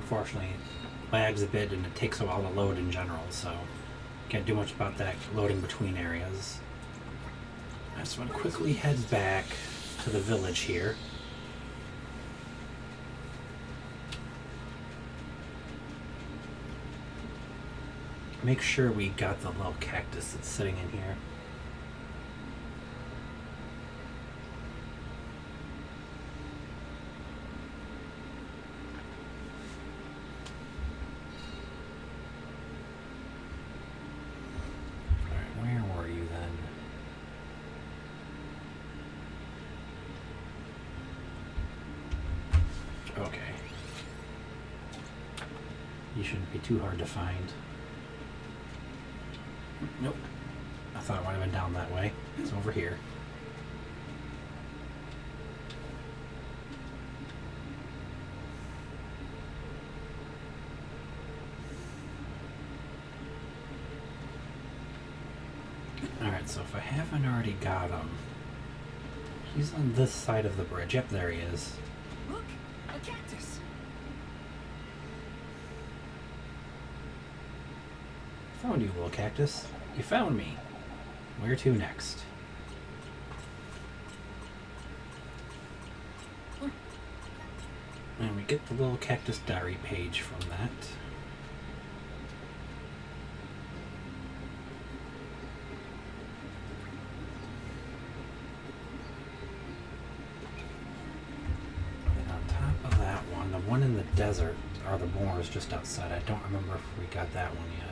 unfortunately lags a bit and it takes a while to load in general, so can't do much about that loading between areas. I just want to quickly head back to the village here. Make sure we got the little cactus that's sitting in here. Shouldn't be too hard to find. Nope. I thought it might have been down that way. It's over here. Alright, so if I haven't already got him, he's on this side of the bridge. Yep, there he is. Look, a cactus. Found you, little cactus. You found me. Where to next? And we get the little cactus diary page from that. And on top of that one, the one in the desert are the moors just outside. I don't remember if we got that one yet.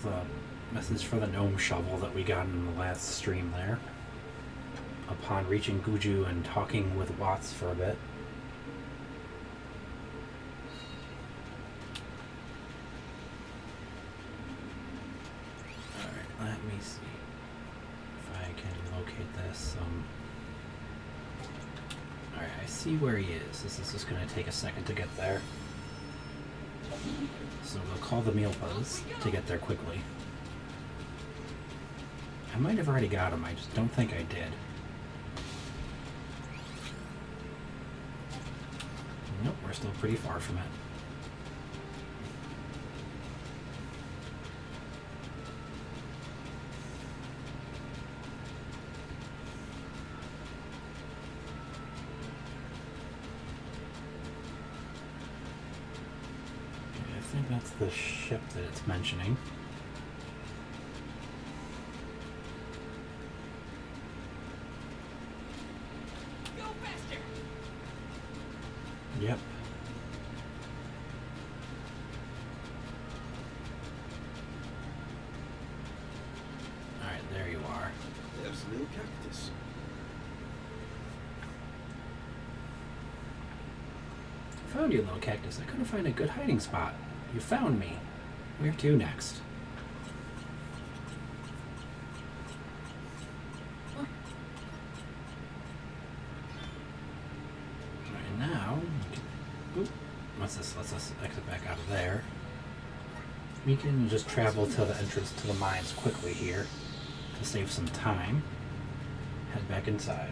The message for the gnome shovel that we got in the last stream there. Upon reaching Guju and talking with Watts for a bit. Alright, let me see if I can locate this. Alright, I see where he is. This is just going to take a second to get there. So we'll call the Mealpas to get there quickly. I might have already got him, I just don't think I did. Nope, we're still pretty far from it. I think that's the ship that it's mentioning. Go faster. Yep. Alright, there you are. There's a little cactus. Found you, little cactus. I couldn't find a good hiding spot. You found me. Where to next? Right now, what's this? Let's just exit back out of there. We can just travel to the entrance to the mines quickly here to save some time. Head back inside.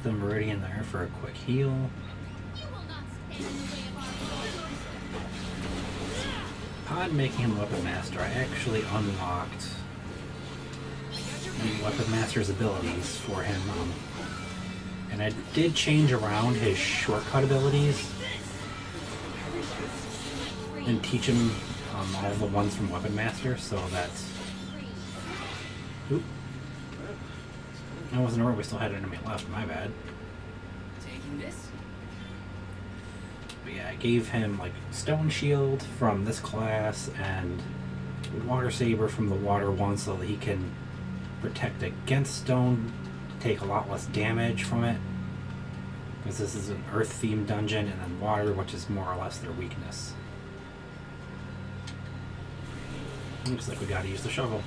The meridian there for a quick heal. Upon making him Weapon Master, I actually unlocked the Weapon Master's abilities for him. And I did change around his shortcut abilities and teach him all the ones from Weapon Master, so that. Oop. I wasn't aware we still had an enemy left. My bad. Taking this? But yeah, I gave him like Stone Shield from this class and Water Saber from the Water one, so that he can protect against stone, take a lot less damage from it. Because this is an earth-themed dungeon, and then water, which is more or less their weakness. Looks like we gotta use the shovel.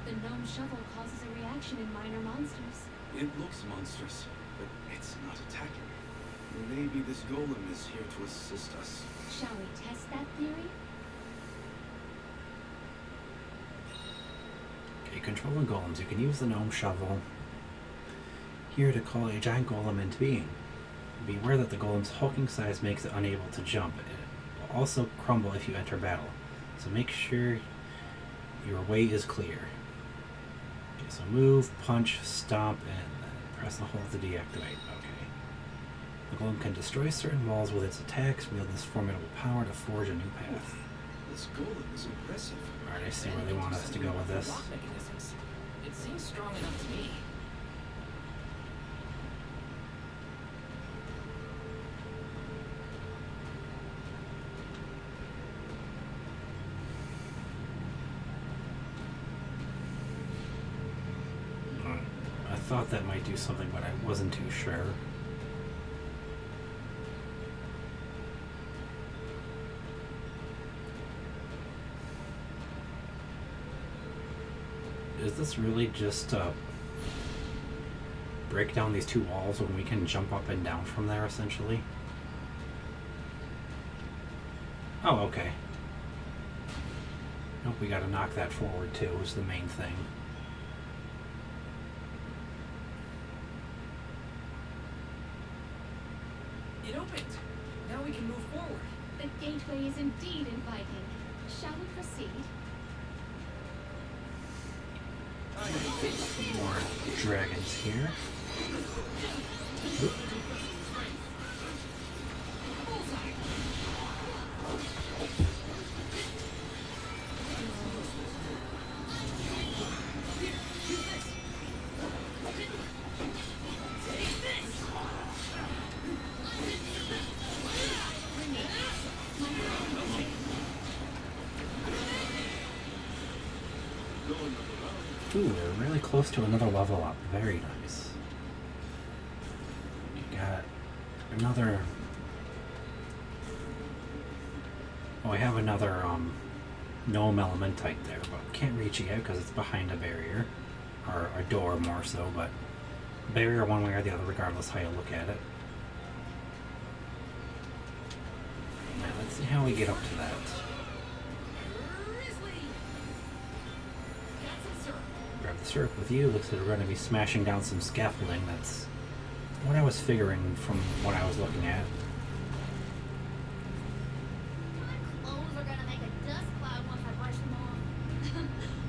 The gnome shovel causes a reaction in minor monsters. It looks monstrous, but it's not attacking. Maybe this golem is here to assist us. Shall we test that theory? Okay, controlling golems. You can use the gnome shovel here to call a giant golem into being. Be aware that the golem's hulking size makes it unable to jump. It will also crumble if you enter battle, so make sure your way is clear. Okay, so move, punch, stomp, and then press the hold to deactivate. Okay. The golem can destroy certain walls with its attacks, wield this formidable power to forge a new path. This golem is impressive. Alright, I see where they want us to go with this. Lock mechanisms. It seems strong enough to me. I thought that might do something, but I wasn't too sure. Is this really just break down these two walls when we can jump up and down from there, essentially? Oh, okay. Nope, we gotta knock that forward too, is the main thing. It opened. Now we can move forward. The gateway is indeed inviting. Shall we proceed? More dragons here. Oop. Ooh, we're really close to another level up. Very nice. You got another... Oh, I have another gnome elementite there, but can't reach it yet because it's behind a barrier. Or a door more so, but barrier one way or the other regardless how you look at it. Now let's see how we get up to that. Grab the syrup with you. Looks like we're going to be smashing down some scaffolding. That's what I was figuring from what I was looking at. My clothes are gonna make a dust cloud once I brush them off.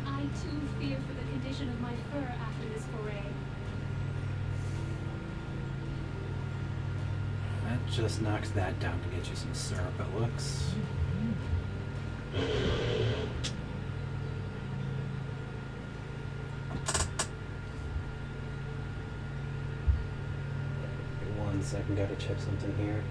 I too fear for the condition of my fur after this foray. That just knocks that down to get you some syrup, it looks. One second, gotta check something here.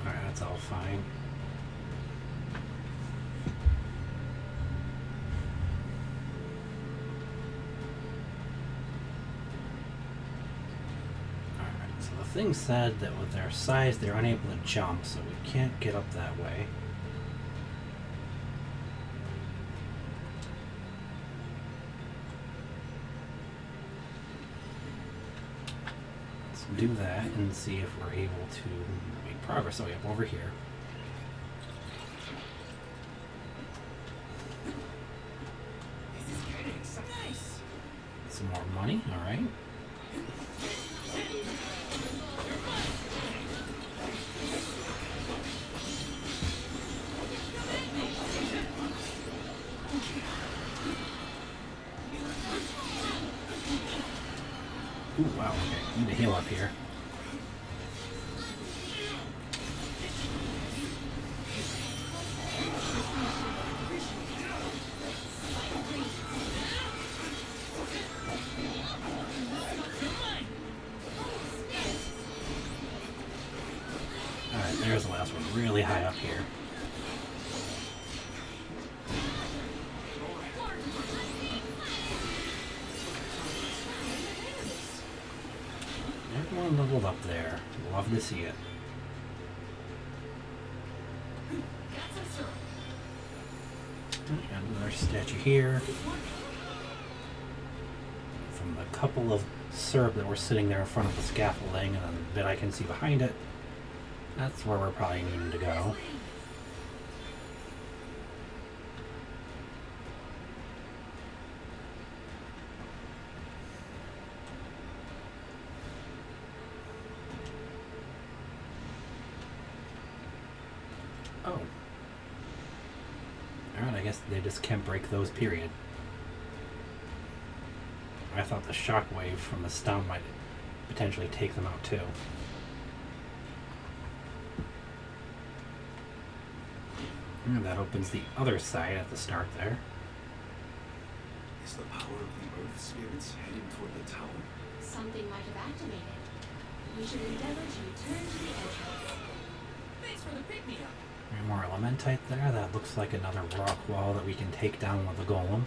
Alright, that's all fine. So the thing said that with their size, they're unable to jump, so we can't get up that way. Let's do that and see if we're able to make progress. Oh, yep, over here. Alright. Ooh, wow, okay. Need to heal up here. Alright, there's the last one. Really high up here. Everyone leveled up there. Love to see it. Got some syrup. Got another statue here. From the couple of syrup that were sitting there in front of the scaffolding, and then the bit I can see behind it, that's where we're probably needing to go. Oh. Alright, I guess they just can't break those, period. I thought the shockwave from the stomp might potentially take them out too. And that opens the other side at the start there. Is the power of the Earth spirits heading toward the tower? Something might have activated. We should endeavor to return to the entrance. Thanks for the pick-me-up. Any more elementite there? That looks like another rock wall that we can take down with the golem.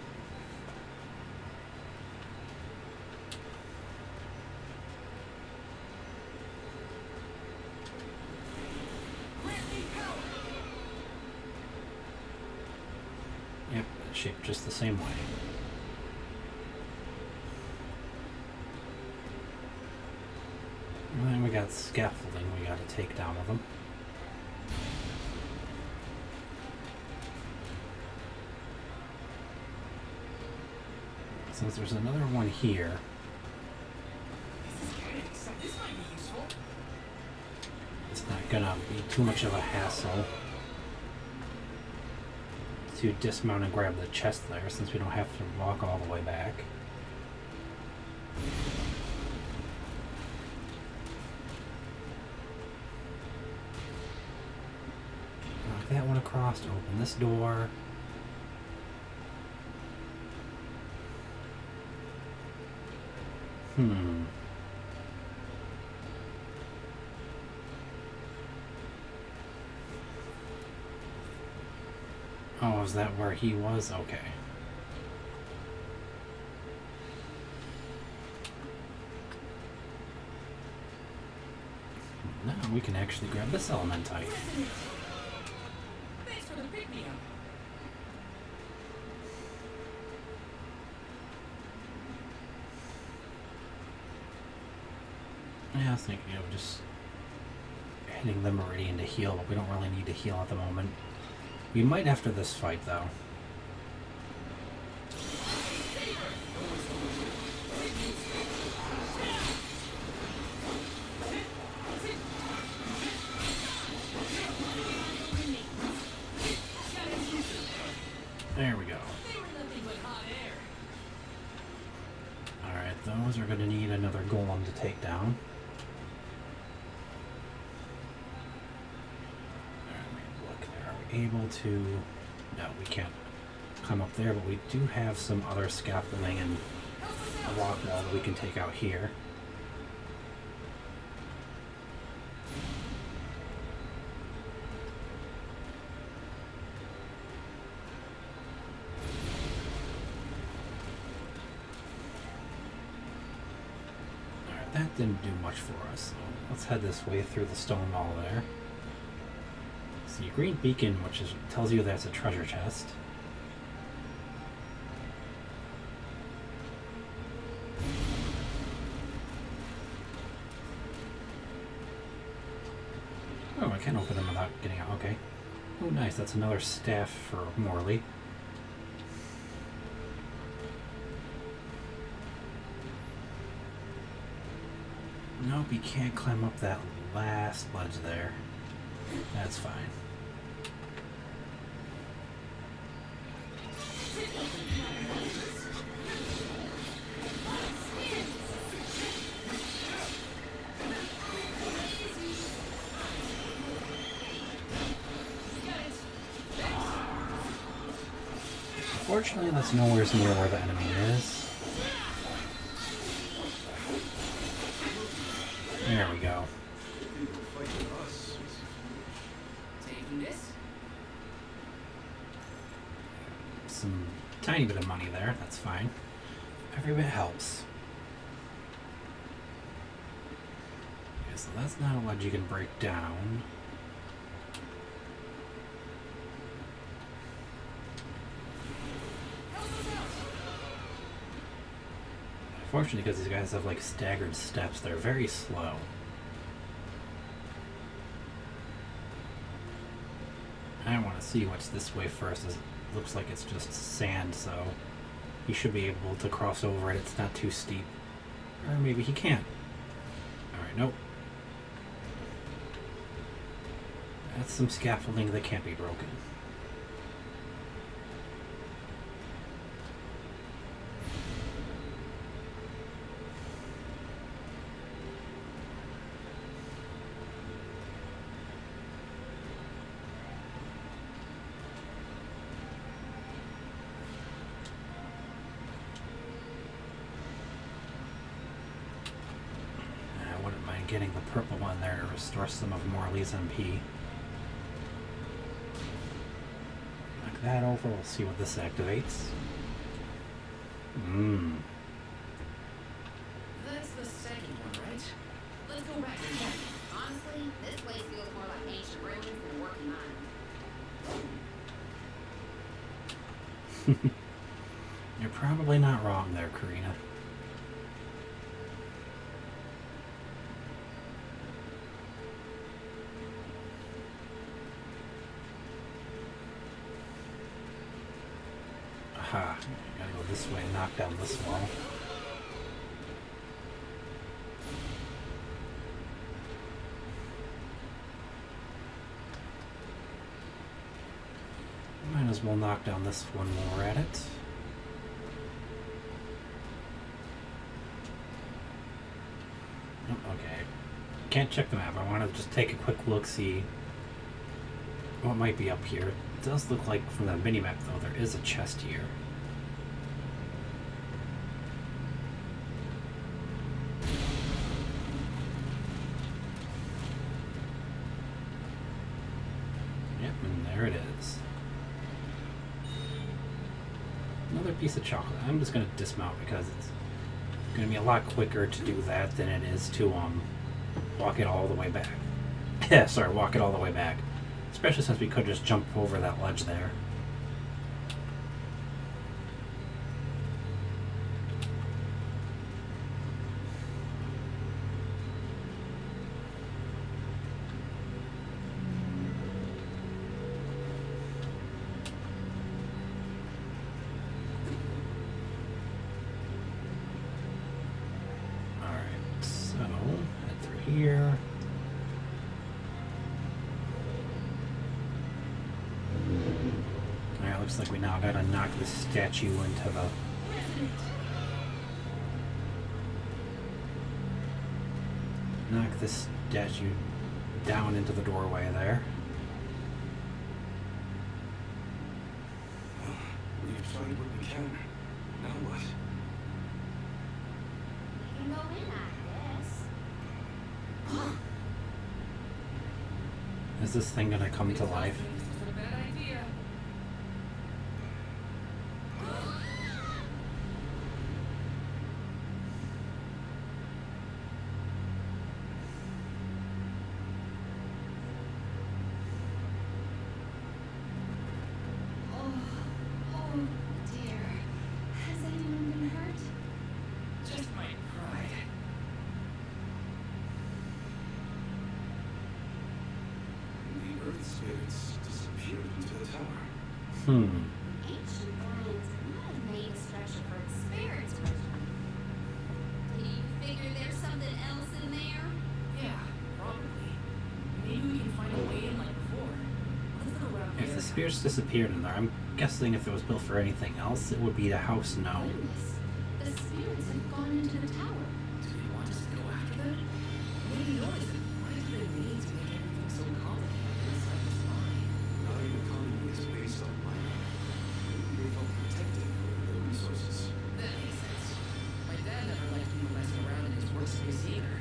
Grant me power. Yep, it's shaped just the same way. And then we got scaffolding we gotta take down with them. Since there's another one here, This is getting exciting. This might be useful. it's not gonna be too much of a hassle to dismount and grab the chest there, since we don't have to walk all the way back. Knock that one across to open this door. Oh, is that where he was? Okay. Now we can actually grab this elementite. President. Thanks for the pick-me-up. Yeah, I was thinking of just hitting the meridian to heal, but we don't really need to heal at the moment. We might after this fight, though. There we go. They were nothing but hot air. Alright, those are going to need another golem to take down. Look there. Are we able to... No, we can't come up there, but we do have some other scaffolding and a rock wall that we can take out here. Alright, that didn't do much for us. So let's head this way through the stone wall there. See a green beacon, which tells you that's a treasure chest. Oh, I can open them without getting out. Okay. Oh, nice. That's another staff for Morley. Nope, you can't climb up that last ledge there. That's fine. Unfortunately, that's nowhere near where the enemy is. There we go. People fighting us. Taking this? Some tiny bit of money there, that's fine. Every bit helps. Okay, so that's not a ledge you can break down. Unfortunately, because these guys have like staggered steps, they're very slow. I want to see what's this way first, as it looks like it's just sand, so he should be able to cross over it. It's not too steep. Or maybe he can't. Alright, nope. That's some scaffolding that can't be broken. Getting the purple one there to restore some of Morley's MP. Knock that over, we'll see what this activates. That's the second one, right? Let's go back and check. Honestly, this place feels more like ancient ruins than working mines. You're probably not wrong there, Karina. Aha, gotta go this way and knock down this wall. Might as well knock down this one while we're at it. Oh, okay. Can't check the map. I want to just take a quick look, see what might be up here. It does look like from the mini-map, though, there is a chest here. Yep, and there it is. Another piece of chocolate. I'm just going to dismount because it's going to be a lot quicker to do that than it is to walk it all the way back. Yeah, sorry, walk it all the way back. Especially since we could just jump over that ledge there. Alright, so head through here. Alright, looks like we now gotta knock this statue into the... Knock this statue down into the doorway there. Well, we've tried what we can. Now what? You can go in, I guess. Is this thing gonna come to life? This isn't a bad idea. Oh dear. Has anyone been hurt? Just my pride. The Earth spirits disappeared into the tower. Ancient ruins not a main structure for spirits, Christian. Do you figure there's something else in there? Pierce disappeared in there. I'm guessing if it was built for anything else, it would be the house now. Goodness, the spirits have gone into the tower. Do you want us to go after them? What do you notice? Why do they need to make everything so complicated? This site is fine. Not even economy is based on mining. They felt protected over their resources. That makes sense. My dad never liked people messing around in his workspace either.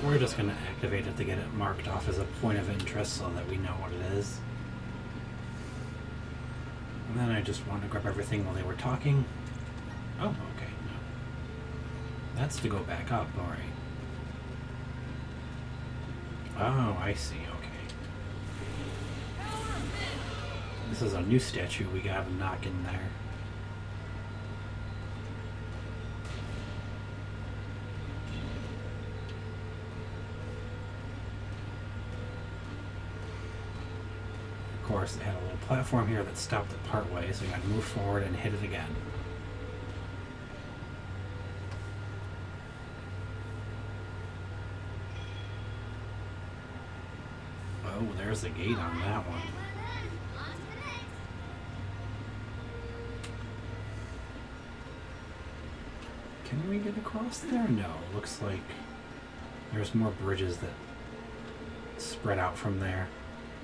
We're just going to activate it to get it marked off as a point of interest so that we know what it is. And then I just want to grab everything while they were talking. Oh, okay. No. That's to go back up, alright. Oh, I see, okay. This is a new statue we got to knock in there. Of course, it had a little platform here that stopped it part way, so you gotta move forward and hit it again. Oh, there's a gate on that one. On to the next. Can we get across there? No. Looks like there's more bridges that spread out from there.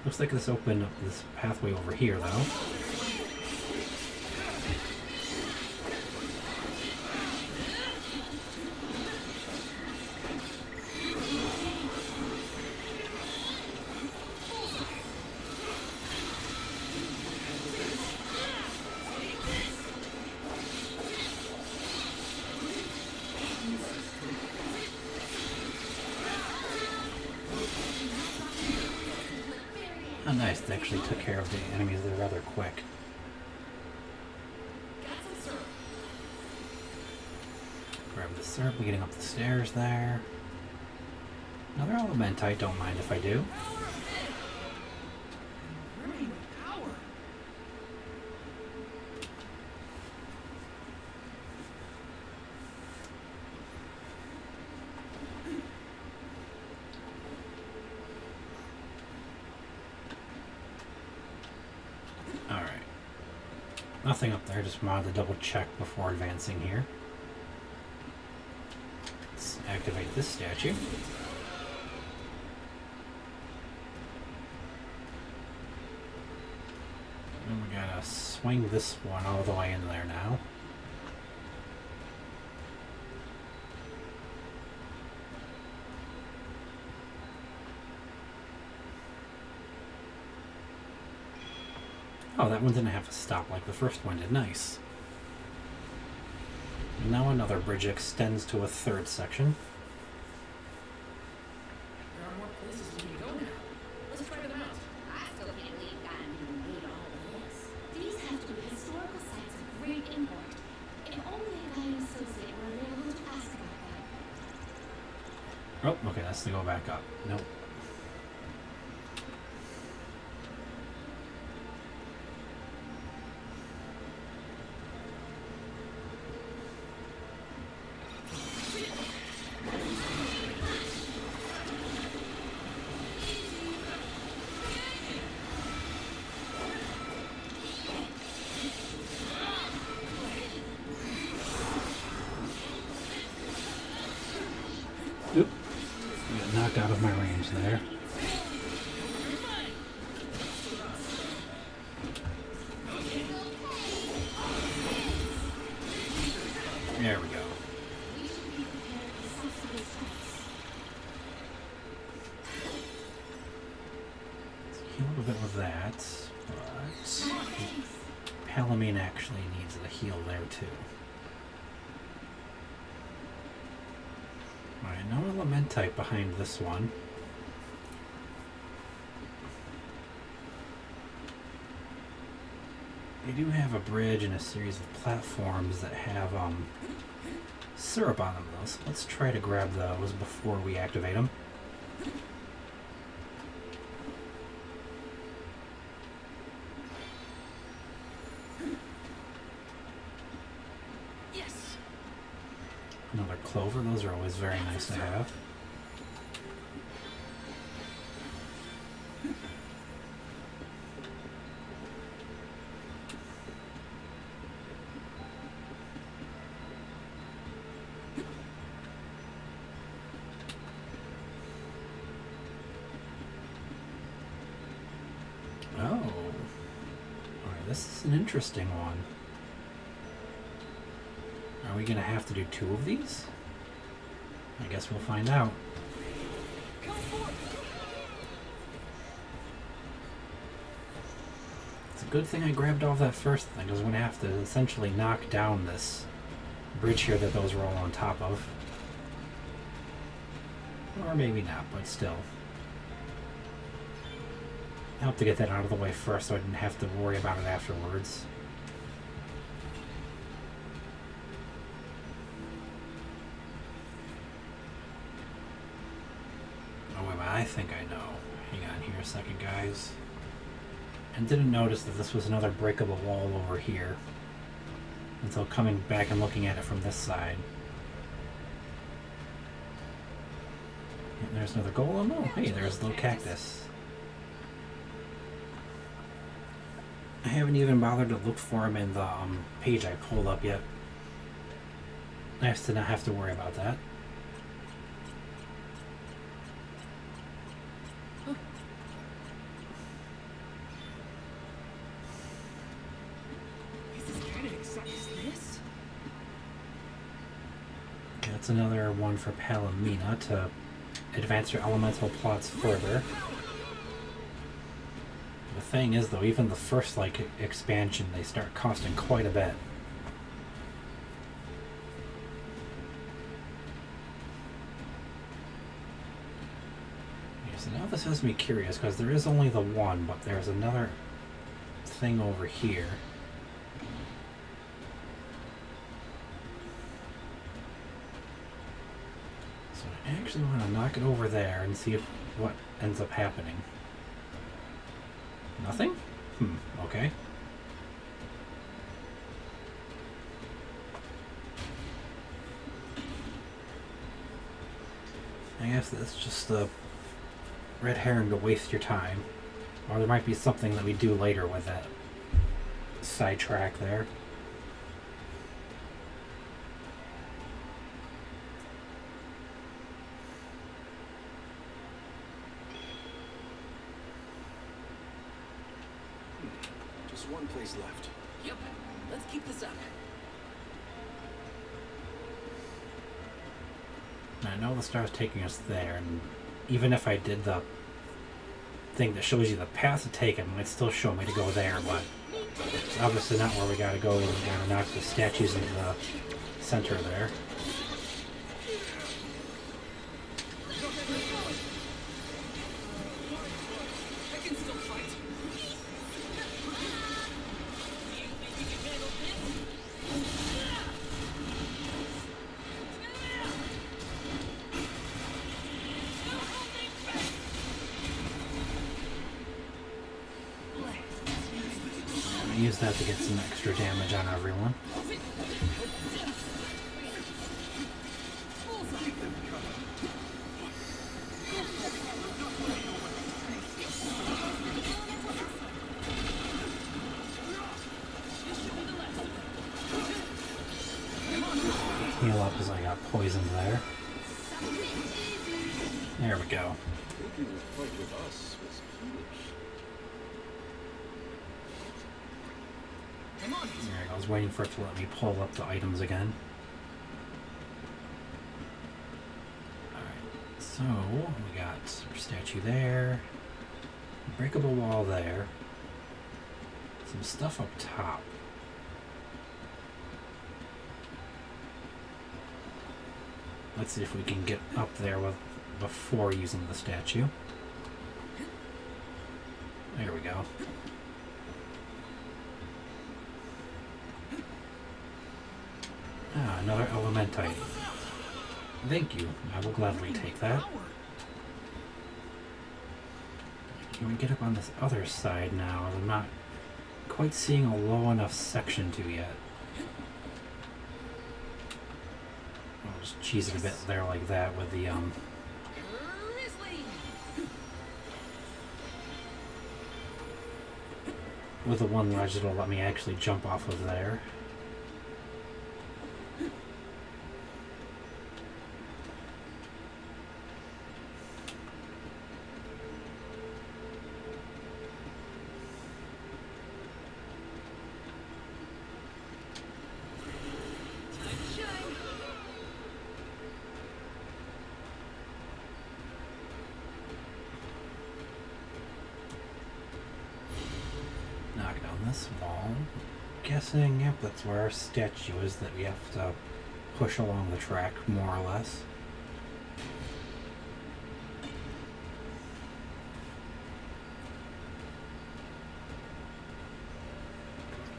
Looks like this opened up this pathway over here, though. Oh, nice. They actually took care of the enemies there rather quick. Grab the syrup, getting up the stairs there. Another elementite, don't mind if I do. Brimming with power. Alright. Nothing up there, just wanted to double check before advancing here. Let's activate this statue. And we gotta swing this one all the way in there now. Oh, that one didn't have to stop like the first one did. Nice. Now another bridge extends to a third section. There are more places we can go now. Let's try them out. I still can't believe God made all this. These have to be historical sites of great import. If only a guiding associate were available to ask about them. Oh, okay, that's to go back up. Nope. Oop. I got knocked out of my range there. There we go. We should be prepared for subsidy strikes. Heal a bit with that, but Palamine actually needs a heal there too. Alright, no elementite behind this one. They do have a bridge and a series of platforms that have syrup on them though, so let's try to grab those before we activate them. Yes. Another clover. Those are always very nice to have. Oh. Alright, this is an interesting one. Are we gonna have to do 2 of these? I guess we'll find out. It's a good thing I grabbed off that first thing, because we're gonna have to essentially knock down this bridge here that those were all on top of. Or maybe not, but still. I hope to get that out of the way first so I didn't have to worry about it afterwards. Oh wait, I think I know. Hang on here a second, guys. And didn't notice that this was another breakable wall over here until coming back and looking at it from this side. And there's another golem. Oh, hey, there's a little cactus. I haven't even bothered to look for him in the page I pulled up yet. Nice to not have to worry about that. Is this kind of exact as this? Okay, that's another one for Palomina to advance your elemental plots further. The thing is, though, even the first expansion, they start costing quite a bit. Okay, so now this has me curious, because there is only the one, but there's another thing over here. So I actually want to knock it over there and see what ends up happening. Nothing? Okay. I guess that's just a red herring to waste your time. Or there might be something that we do later with that sidetrack there. Just one place left. Yep. Let's keep this up. I know the star's taking us there, and even if I did the thing that shows you the path to take it might still show me to go there, but it's obviously not where we gotta go. We gotta knock the statues into the center there. I can still fight. Use that to get some extra damage on everyone. Heal up as I got poisoned there. There we go. Thinking the fight with us was foolish. Come on. There, I was waiting for it to let me pull up the items again. Alright, so we got our statue there, breakable wall there, some stuff up top. Let's see if we can get up there before using the statue. There we go. Ah, another elementite. Thank you. I will gladly take that. Can we get up on this other side now? I'm not quite seeing a low enough section to yet. I'll Just cheese it a bit there like that with the Grizzly! with the one ledge that'll let me actually jump off of there. Knock down this wall. Guessing, yep, that's where our statue is that we have to push along the track, more or less.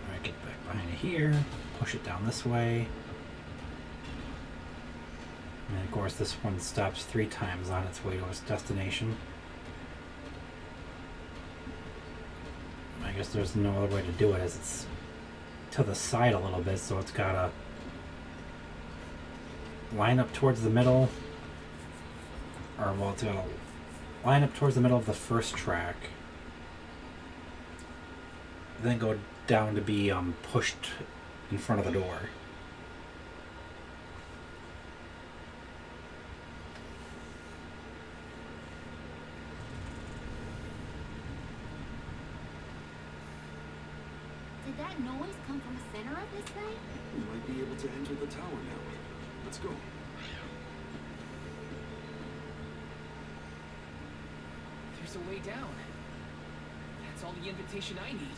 Alright, get back behind it here, push it down this way. And of course this one stops 3 times on its way to its destination. I guess there's no other way to do it as it's to the side a little bit, so it's gotta line up towards the middle, or well, it's gotta line up towards the middle of the first track, then go down to be pushed in front of the door. Did that noise come from the center of this thing? We might be able to enter the tower now. Let's go. There's a way down. That's all the invitation I need.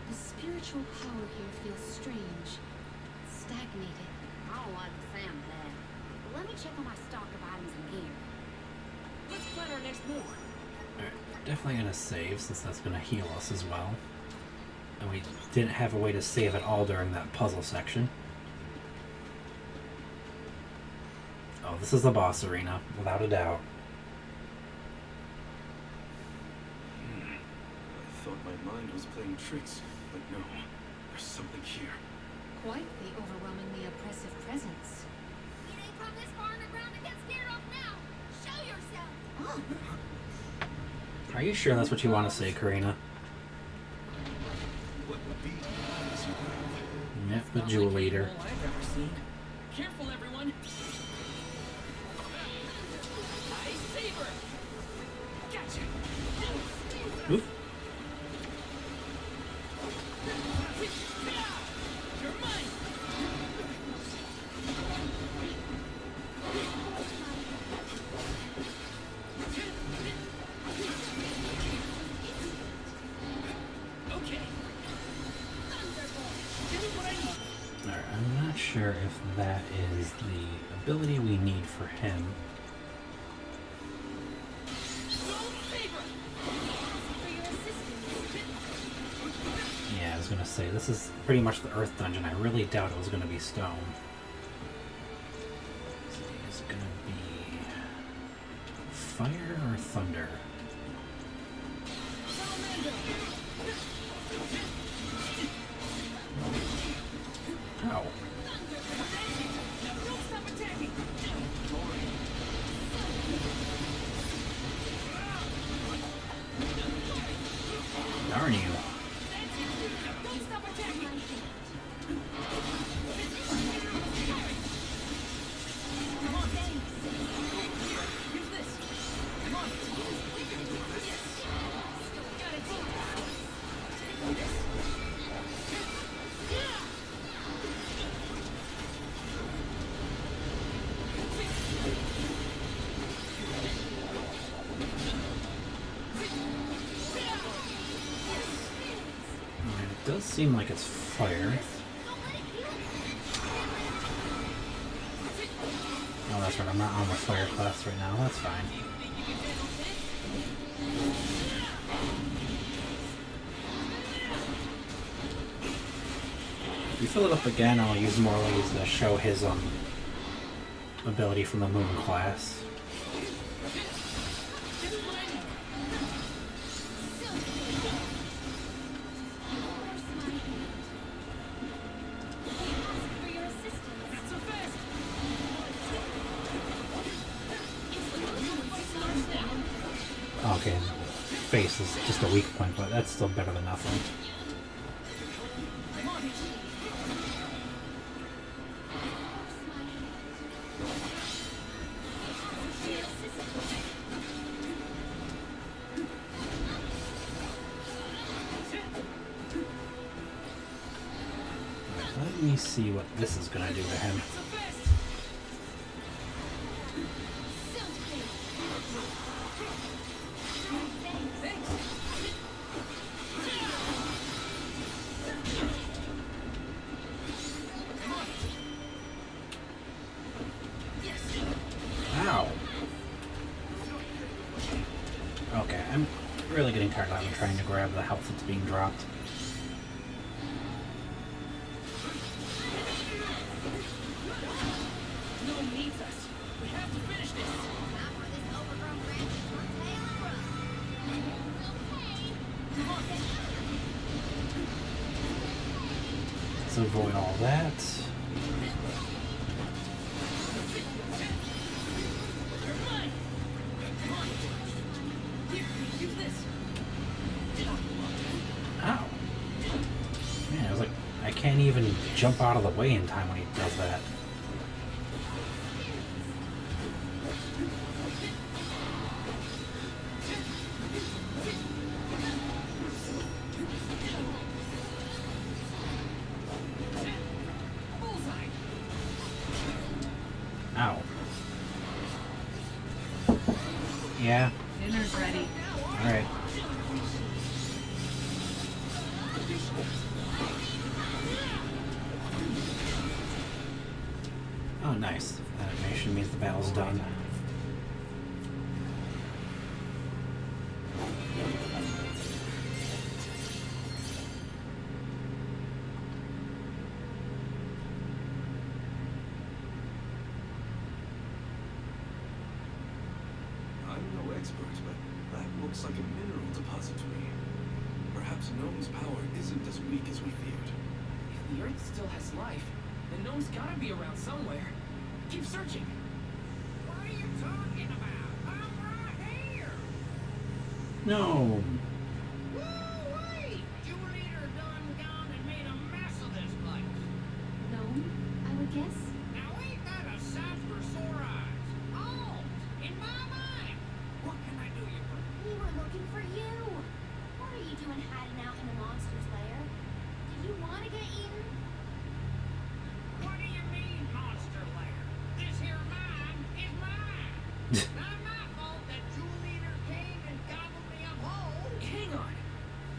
The spiritual power here feels strange. Stagnated. I don't like the sound of that. But let me check on my stock of items and gear. Let's plan our next move. Alright, definitely gonna save since that's gonna heal us as well. And we didn't have a way to save at all during that puzzle section. Oh, this is the boss arena, without a doubt. I thought my mind was playing tricks, but no. There's something here. Quite the overwhelmingly oppressive presence. You didn't come this far underground to get scared off now. Show yourself. Oh, Are you sure that's what you want to say, Karina? What would be as you will. Yep, the Not Jewel like Eater. anything I've ever seen. Careful, everyone. Ice Saber. Gotcha. Oop. You're mine. Okay. Give me what I need. Alright, I'm not sure if that is the ability we need for him. Soul Saber. for your assistance. Yeah, I was gonna say, this is pretty much the Earth Dungeon. I really doubt it was gonna be stone. Let's see, is it gonna be fire or thunder? Ow. Don't stop attacking. Darn you. Don't stop attacking. Come on. Use this. Come on. Yes. Got it. Alright, it does seem like it's fire. Oh, that's right, I'm not on the fire class right now. That's fine. If you fill it up again, I'll use Morley's to show his ability from the Moon class. Okay, face is just a weak point, but that's still better than nothing. Let me see what this is gonna do to him. Ow. Okay, I'm really getting tired of trying to grab the health that's being dropped. Gnome needs us. We have to finish this. Not for this overgrown branch is your tail and run. Let's avoid all that. You're mine. Come on. Here, use this. Ow. Man, I was like, I can't even jump out of the way in time when he does that. Bullseye. Ow. Yeah, Dinner's ready. alright. Oh, nice. That animation means the battle's done. I'm no expert, but that looks like a mineral deposit to me. Perhaps Gnome's power isn't as weak as we feared. If the Earth still has life, then Gnome's gotta be around somewhere. Keep searching. What are you talking about? I'm right here. No. Woo-wee! Julieter done gone and made a mess of this place. Gnome, I would guess? Now ain't that a sight for sore eyes? Oh, in my mind. What can I do you for? We were looking for you. What are you doing hiding out in the monster's lair? Did you want to get eaten? What do you mean, monster lair? This here mine is mine. Not my fault that Julieter came and gobbled me up whole. Hang on.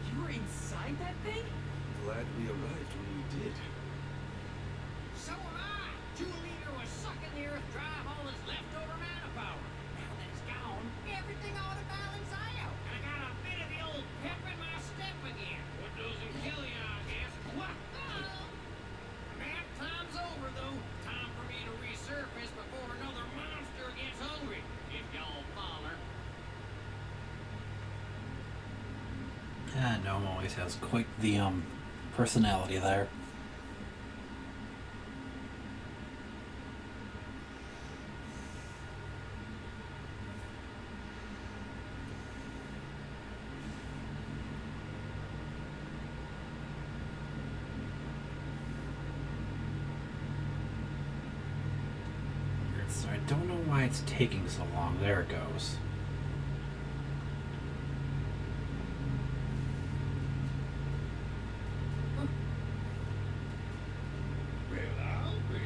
You were inside that thing? Glad we arrived when we did. So am I. Julieter was sucking the earth dry of all its leftover mana power. Now that it's gone, everything ought to balance out. And I got a bit of the old pep in my step again. What doesn't kill you, I guess. What? Nap time's over, though. Time for me to resurface before another monster gets hungry. If y'all follow. Gnome always has quite the personality there. So I don't know why it's taking so long. There it goes. Well, I'll be.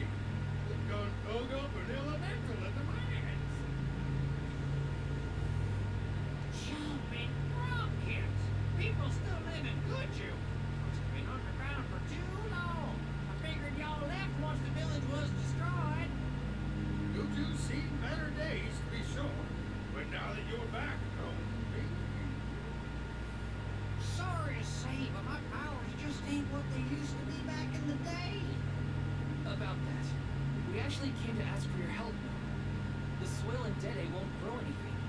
We've gone dug up an elemental at the mines. Jumping rockets. People still living, could you? Must have been underground for too long. I figured y'all left once the village was destroyed. You two seen better days, to be sure. But now that you're back, sorry to say, but my powers just ain't what they used to be back in the day. About that. We actually came to ask for your help now. The soil in Dede won't grow anything.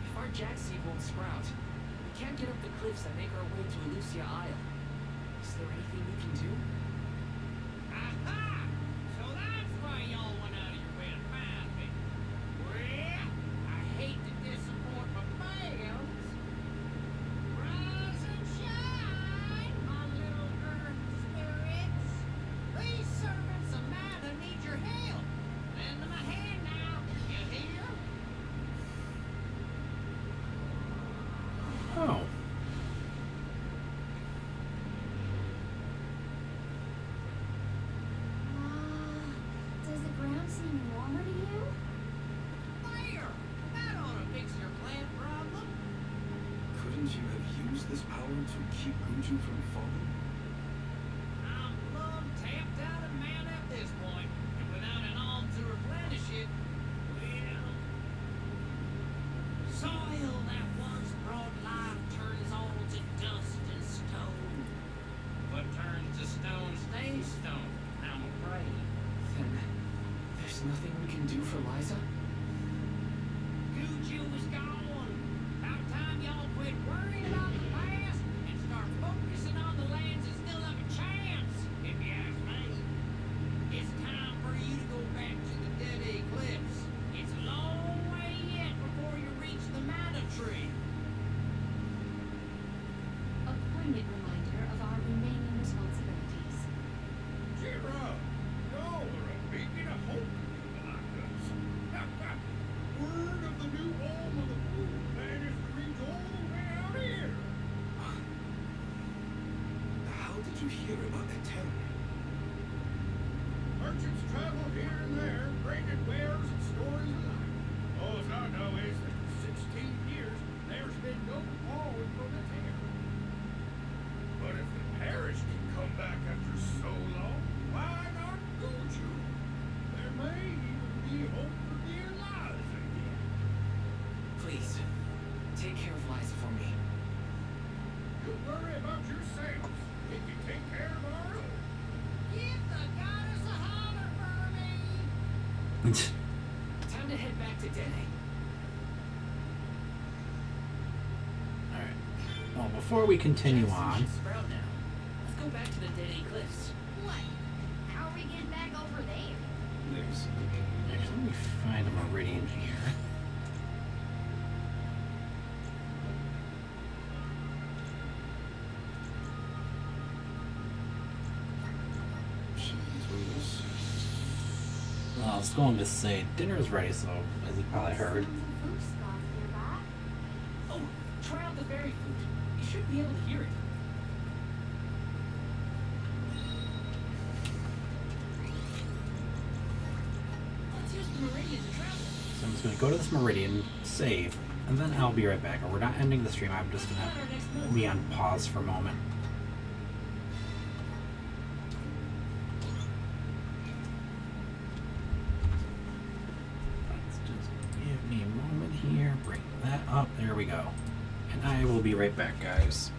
If our jack seed won't sprout, we can't get up the cliffs that make our way to Elusia Isle. Is there anything you can do? Aha! So that's why y'all went out of your way to find me. Well, I hate to disappoint my pals, keep Guju from falling? I'm plumb tapped out of mana at this point, and without an alm to replenish it, well, soil that once brought life turns all to dust and stone. What turns to stone stays stone, I'm afraid. Then there's nothing we can do for Liza? Guju is gone. About time y'all quit worrying about the past and start focusing on the lands that still have a chance, if you ask me. It's time for you to go back to the Dead Cliffs. It's a long way yet before you reach the Mana Tree. A poignant reminder of our remaining responsibilities. Cheer up. Y'all are a beacon of hope to people like us. Word of the new home of the fool managed to reach all the way out here. How did you hear about that town? Merchants travel here and there, bringing wares and stories alike. All I know is that for 16 years, there's been no falling from the town. But if the parish can come back after so long, why not Guju? There may even be hope for dear Liza again. Please, take care of Liza for me. You worry about yourself. We can take care of our own. Give the goddess a holler for me. Time to head back to Dene. Alright. Well, before we continue Jackson on, should sprout now. Let's go back to the Dene Cliffs. What? How are we getting back over there? There's... actually, let me find a meridian here. Jeez, what is this? Well, I was going to say dinner's ready, so as you probably heard. Sounds of food scoff nearby. Oh, try out the berry food. You should be able to hear it. Let's use the meridian to travel. So I'm just going to go to this meridian, save, and then I'll be right back. Or we're not ending the stream, I'm just going Plan our next move. to be on pause for a moment. Let's just give me a moment here, bring that up, there we go. And I will be right back, guys.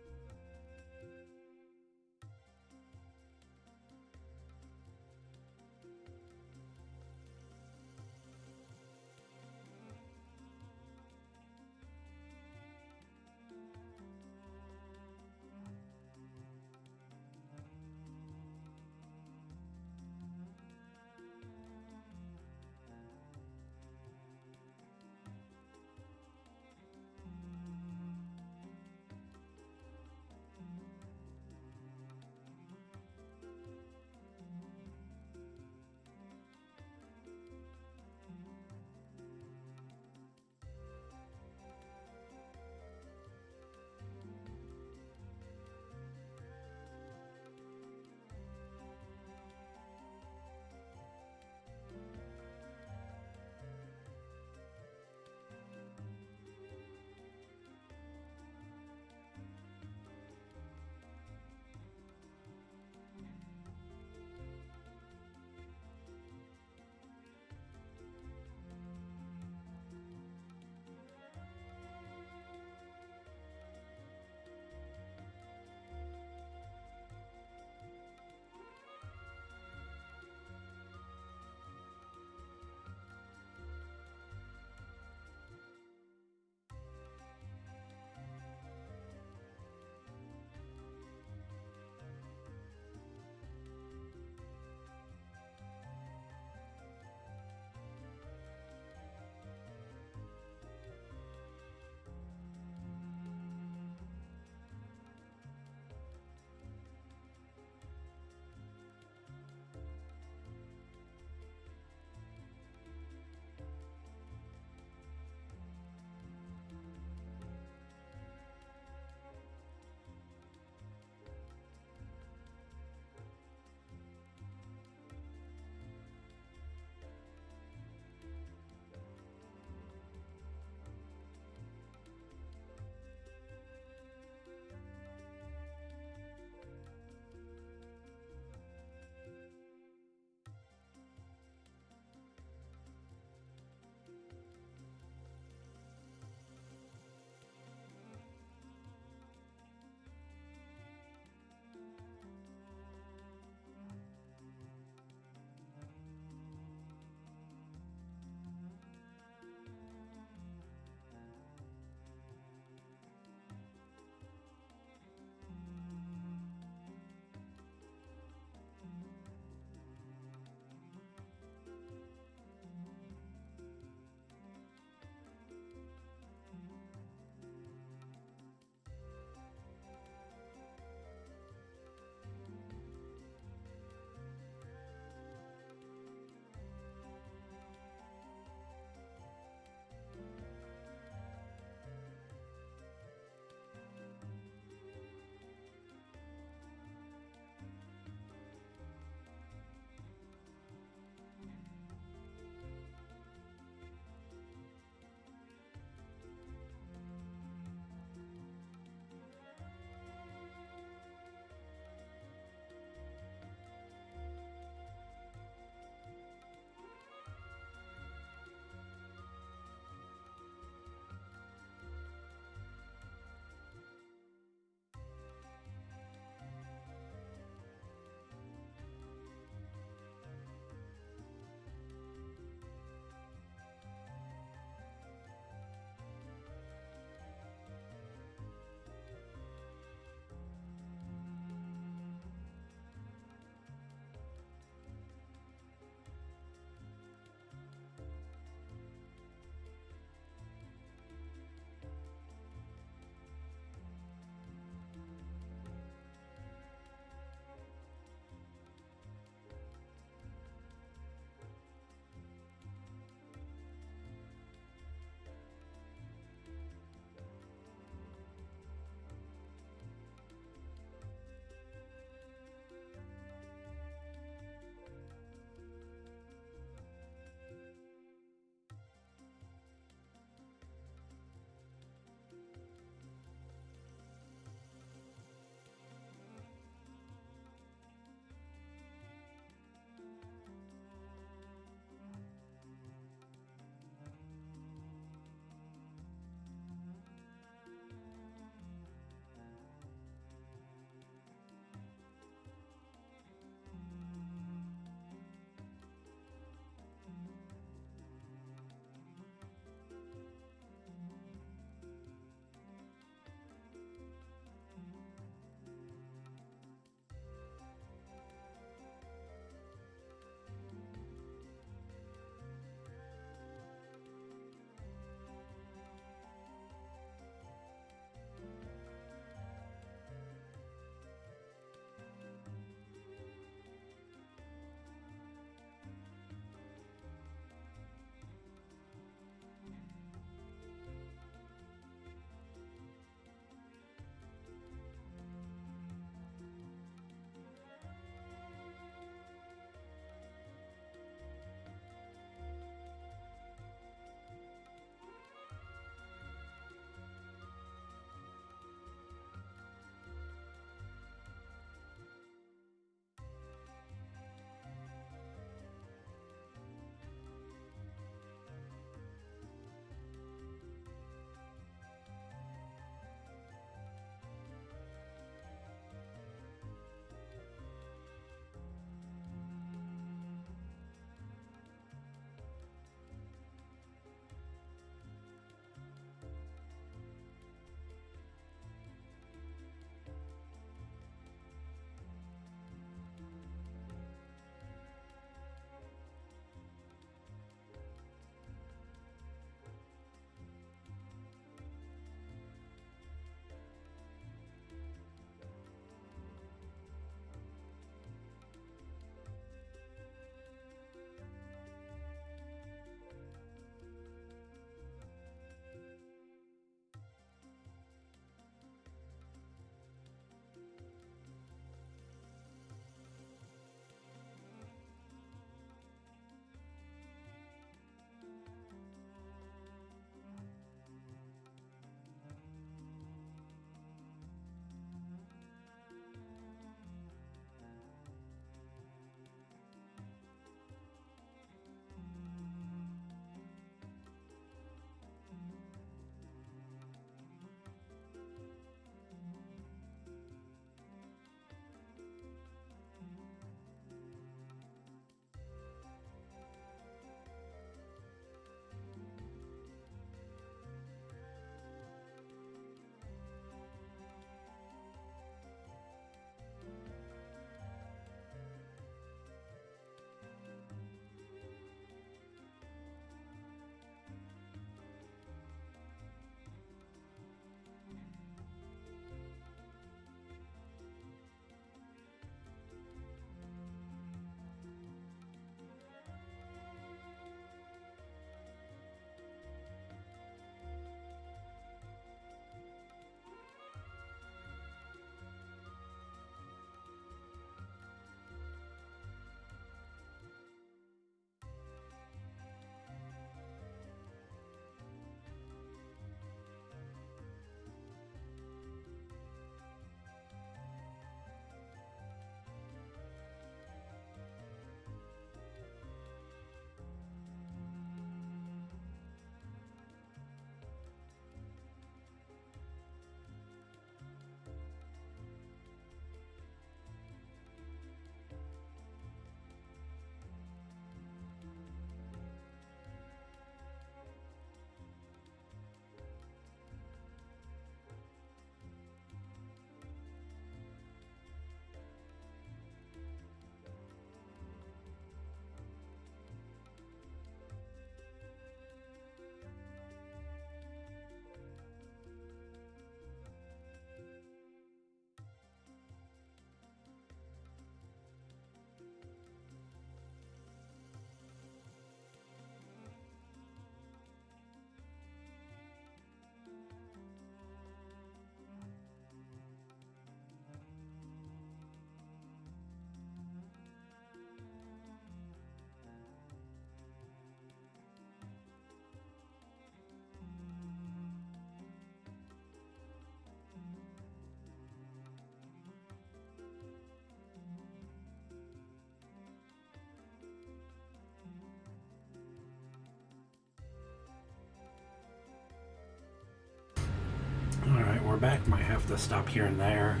back. Might have to stop here and there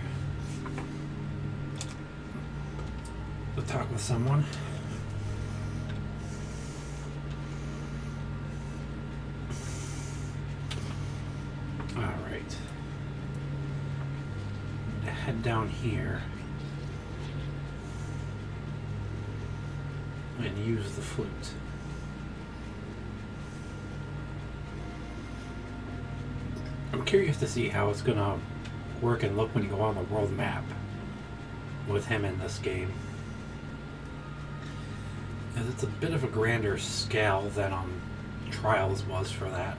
to talk with someone. Alright. Head down here and use the flute. I'm curious to see how it's gonna work and look when you go on the world map with him in this game. As it's a bit of a grander scale than Trials was for that.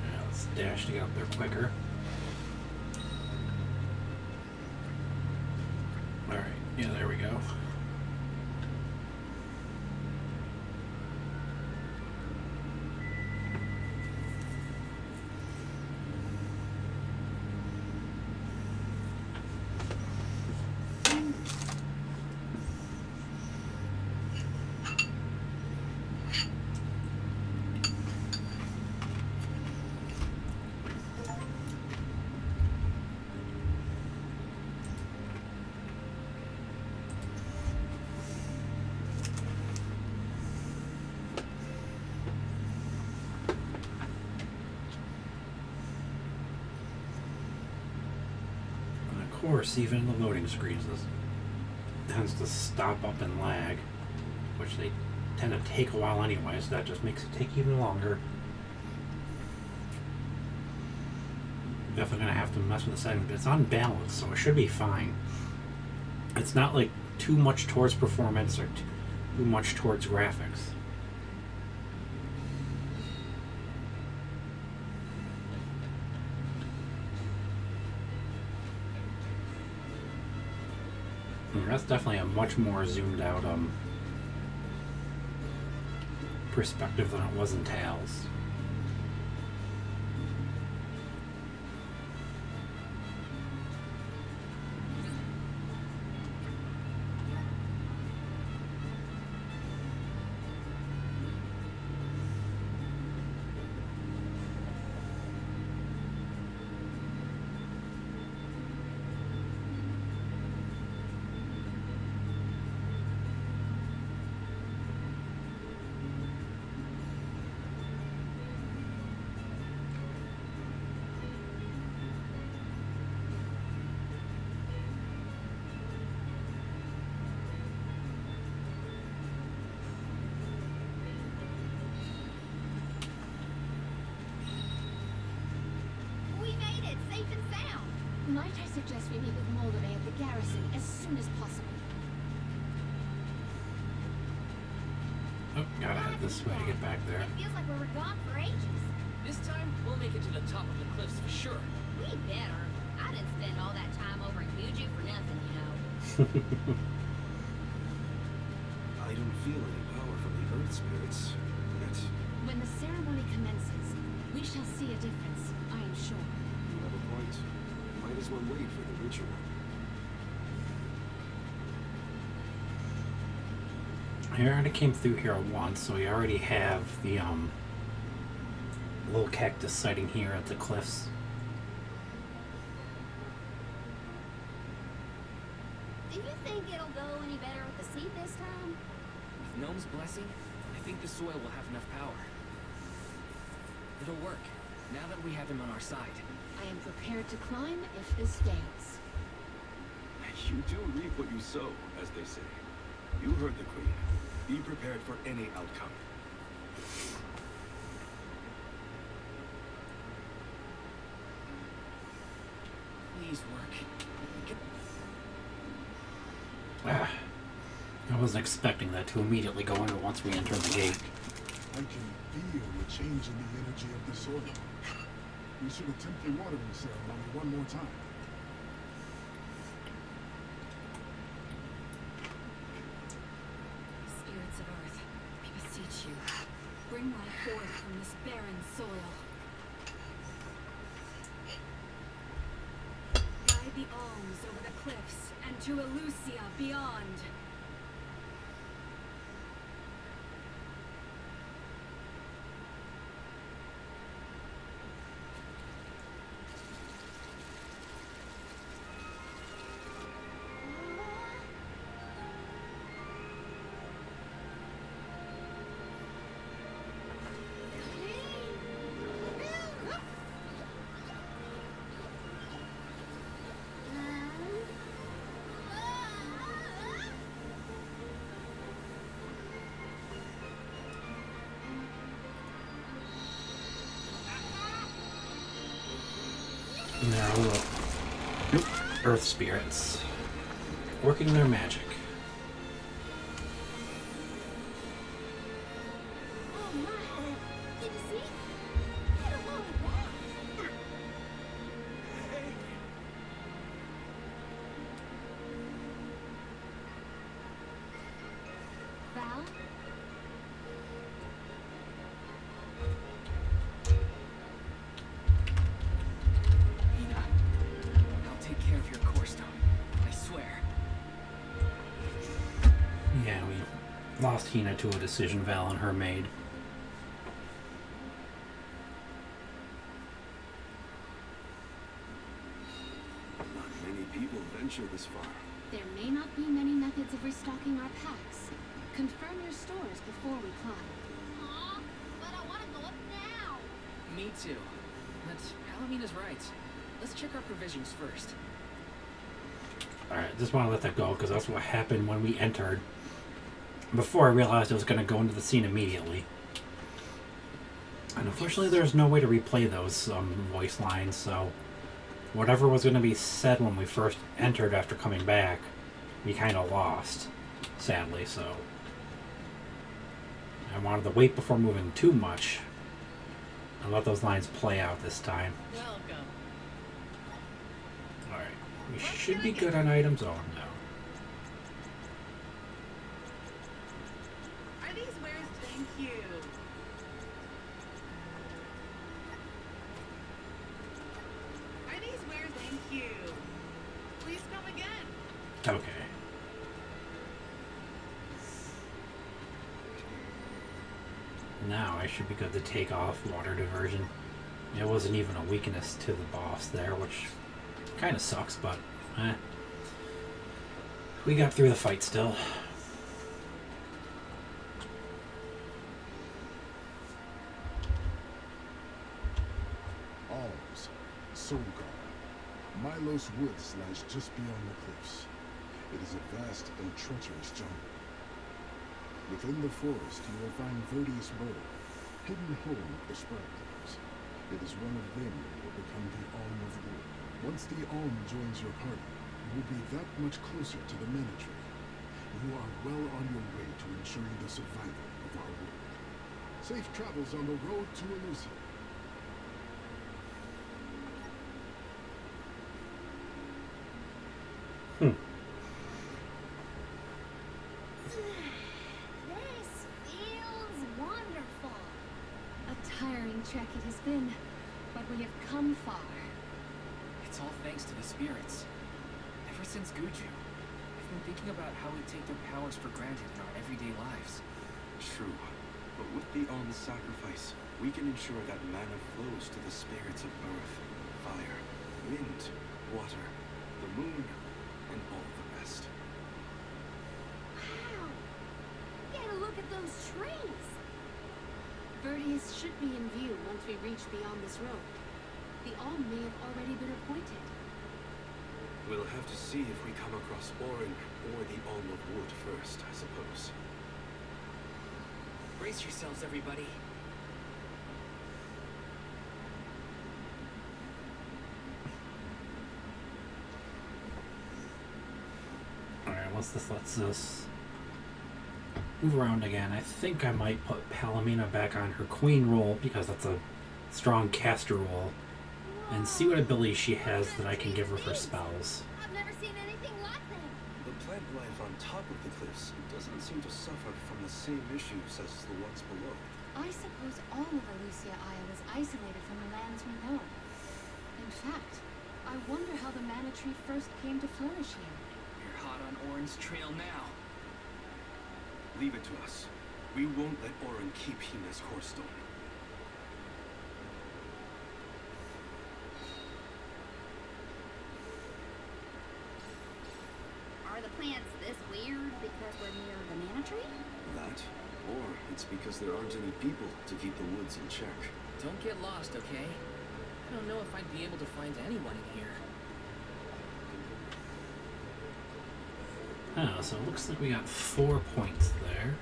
Yeah, let's dash to get up there quicker. Alright, yeah, there we go. Of course, even in the loading screens, this tends to stop up and lag, which they tend to take a while anyway, so that just makes it take even longer. Definitely gonna have to mess with the settings, but it's on balance, so it should be fine. It's not like too much towards performance or too much towards graphics. That's definitely a much more zoomed out perspective than it was in Tales. Might I suggest we meet with Moldavay at the garrison as soon as possible? Oh, gotta head this way to get back there. It feels like we were gone for ages. This time, we'll make it to the top of the cliffs for sure. We better. I didn't spend all that time over in Fuji for nothing, you know. I don't feel any power from the earth spirits yet. When the ceremony commences, we shall see a difference, I am sure. You have a point. Might as well wait for the ritual. I already came through here once, so we already have the little cactus sighting here at the cliffs. Do you think it'll go any better with the seed this time? With Gnome's blessing, I think the soil will have enough power. It'll work, now that we have him on our side. I am prepared to climb if this fails. You do reap what you sow, as they say. You heard the Queen. Be prepared for any outcome. Please work. I wasn't expecting that to immediately go into once we entered the gate. I can feel the change in the energy of the soil. We should attempt the watering ceremony one more time. Spirits of Earth, we beseech you, bring life forth from this barren soil. Guide the alms over the cliffs and to Elusia beyond. And there are little earth spirits working their magic. Oh my! Did you see? Get a load of that! Val? Hina, I'll take care of your core stone. I swear. Yeah, we lost Hina to a decision Val and her made. Not many people venture this far. There may not be many methods of restocking our packs. Confirm your stores before we climb. Aw, but I want to go up now. Me too. But Palomina's right. Let's check our provisions first. Alright, just want to let that go because that's what happened when we entered. Before I realized I was going to go into the scene immediately. And unfortunately there's no way to replay those voice lines, so whatever was going to be said when we first entered after coming back, we kind of lost, sadly, so I wanted to wait before moving too much and let those lines play out this time. Welcome. Alright, we should be good on items. Oh no. Are these wares? Thank you. Are these wares? Thank you. Please come again. Okay. Now I should be good to take off water diversion. It wasn't even a weakness to the boss there, which kind of sucks, but we got through the fight still. Alms, Solgar. Milos Woods lies just beyond the cliffs. It is a vast and treacherous jungle. Within the forest, you will find Verdi's bow, hidden home of the Sprighters. It is one of them that will become the Alm of Wood. Once the Alm joins your party, you will be that much closer to the Mana Tree. You are well on your way to ensuring the survival of our world. Safe travels on the road to Elusia. This feels wonderful. A tiring trek it has been, but we have come far. It's all thanks to the spirits. Ever since Guju, I've been thinking about how we take their powers for granted in our everyday lives. True, but with the Alm's sacrifice, we can ensure that mana flows to the spirits of earth, fire, wind, water, the moon, and all the rest. Wow! Get a look at those trees! Verdius should be in view once we reach beyond this road. The Alm may have already been appointed. We'll have to see if we come across Orin or the Alm of Wood first, I suppose. Brace yourselves, everybody. Alright, once this lets us move around again, I think I might put Palomina back on her queen role because that's a strong caster role, and see what ability she has that I can give her for spells. I've never seen anything like them. The plant life on top of the cliffs doesn't seem to suffer from the same issues as the ones below. I suppose all of Elusia Isle is isolated from the lands we know. In fact, I wonder how the Mana Tree first came to flourish here. You're hot on Orin's trail now. Leave it to us. We won't let Orin keep Hina's core stone. Are the plants this weird because we're near the Mana Tree? That, or it's because there aren't any people to keep the woods in check. Don't get lost, okay? I don't know if I'd be able to find anyone in here. Oh, so it looks like we got 4 points there.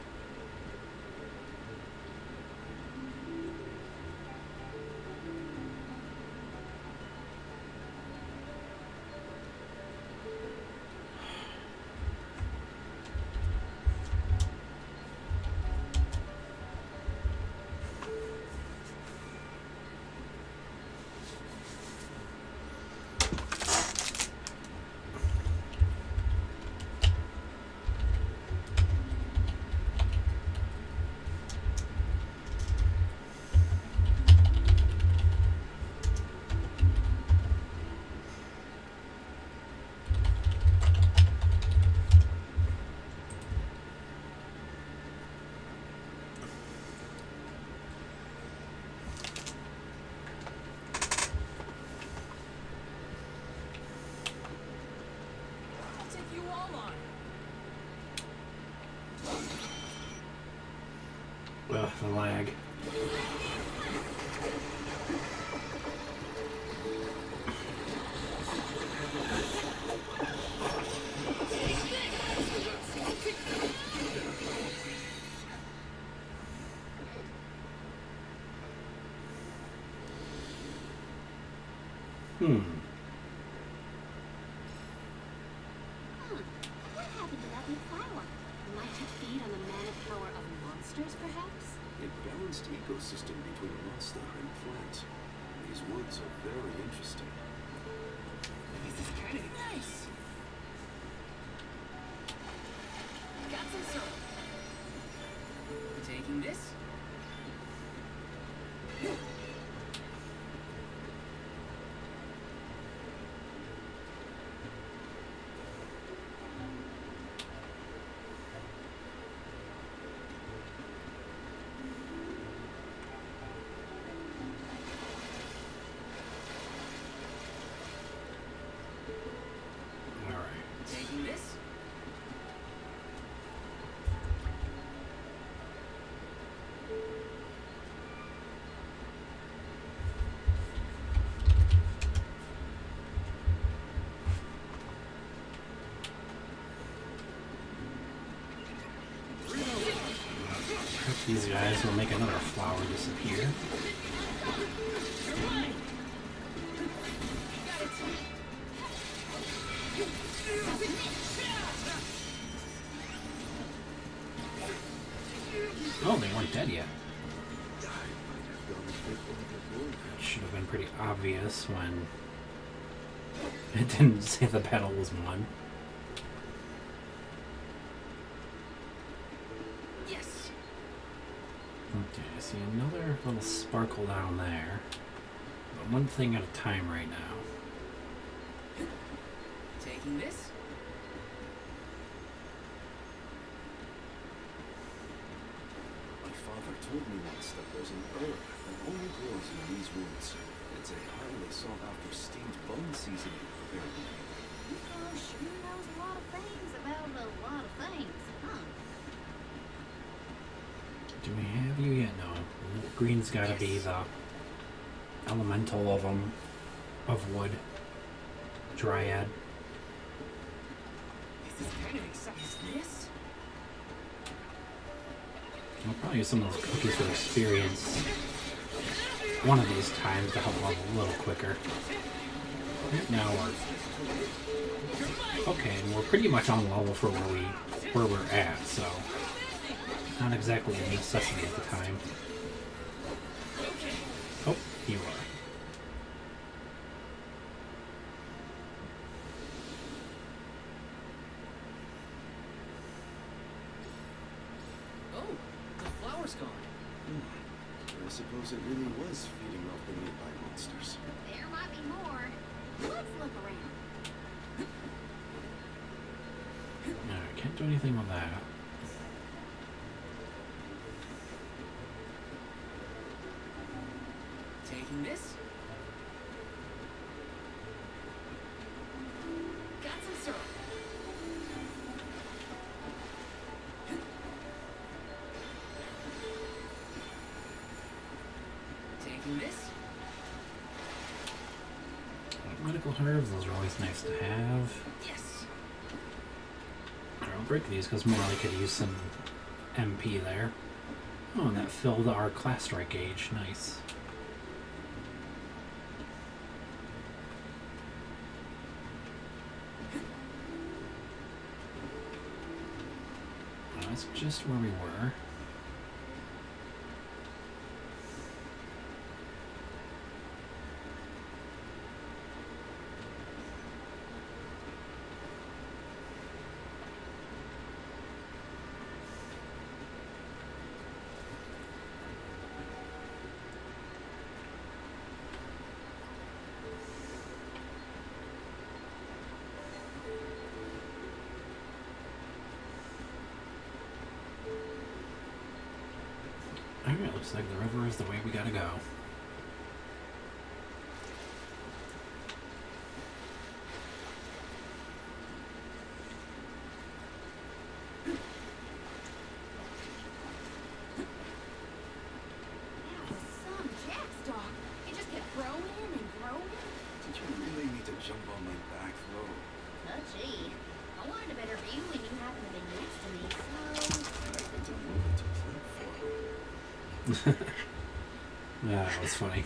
lag. What happened to that big flower? Might it feed on the mana power of monsters, perhaps? A balanced ecosystem between monster and plant. These woods are very interesting. This is kind of nice. Got some syrup. Taking this. Taking this. Perhaps these guys will make another flower disappear. Oh, they weren't dead yet. It should have been pretty obvious when it didn't say the battle was won. Yes. Okay, I see another little sparkle down there. But one thing at a time right now. Taking this. My father told me once that there's an herb that only grows in these woods. It's a highly sought after steamed bun seasoning, apparently. Oh, sure knows a lot of things about a lot of things, huh? Do we have you yet? No. Green's gotta be the elemental of them, of wood. Dryad. This is kind of exciting. Is this? I'll probably use some of those cookies for experience one of these times to help level a little quicker. Now we're okay, and we're pretty much on level for where we're at, so not exactly a necessity at the time. Oh, you are. Oh, the flower's gone. I suppose it really was feeding off the nearby monsters. There might be more. Let's look around. Alright, can't do anything with that. Taking this. Got some syrup. Taking this. Medical herbs, those are always nice to have. Yes. I'll break these because Morley could use some MP there. Oh, and that filled our class strike gauge. Nice. Well, that's just where we were. Alright, looks like the river is the way we gotta go. jump on my back row. Oh, gee. I wanted a better view when you happened to be next to me, so... Happened to move into platform. Yeah, that was funny.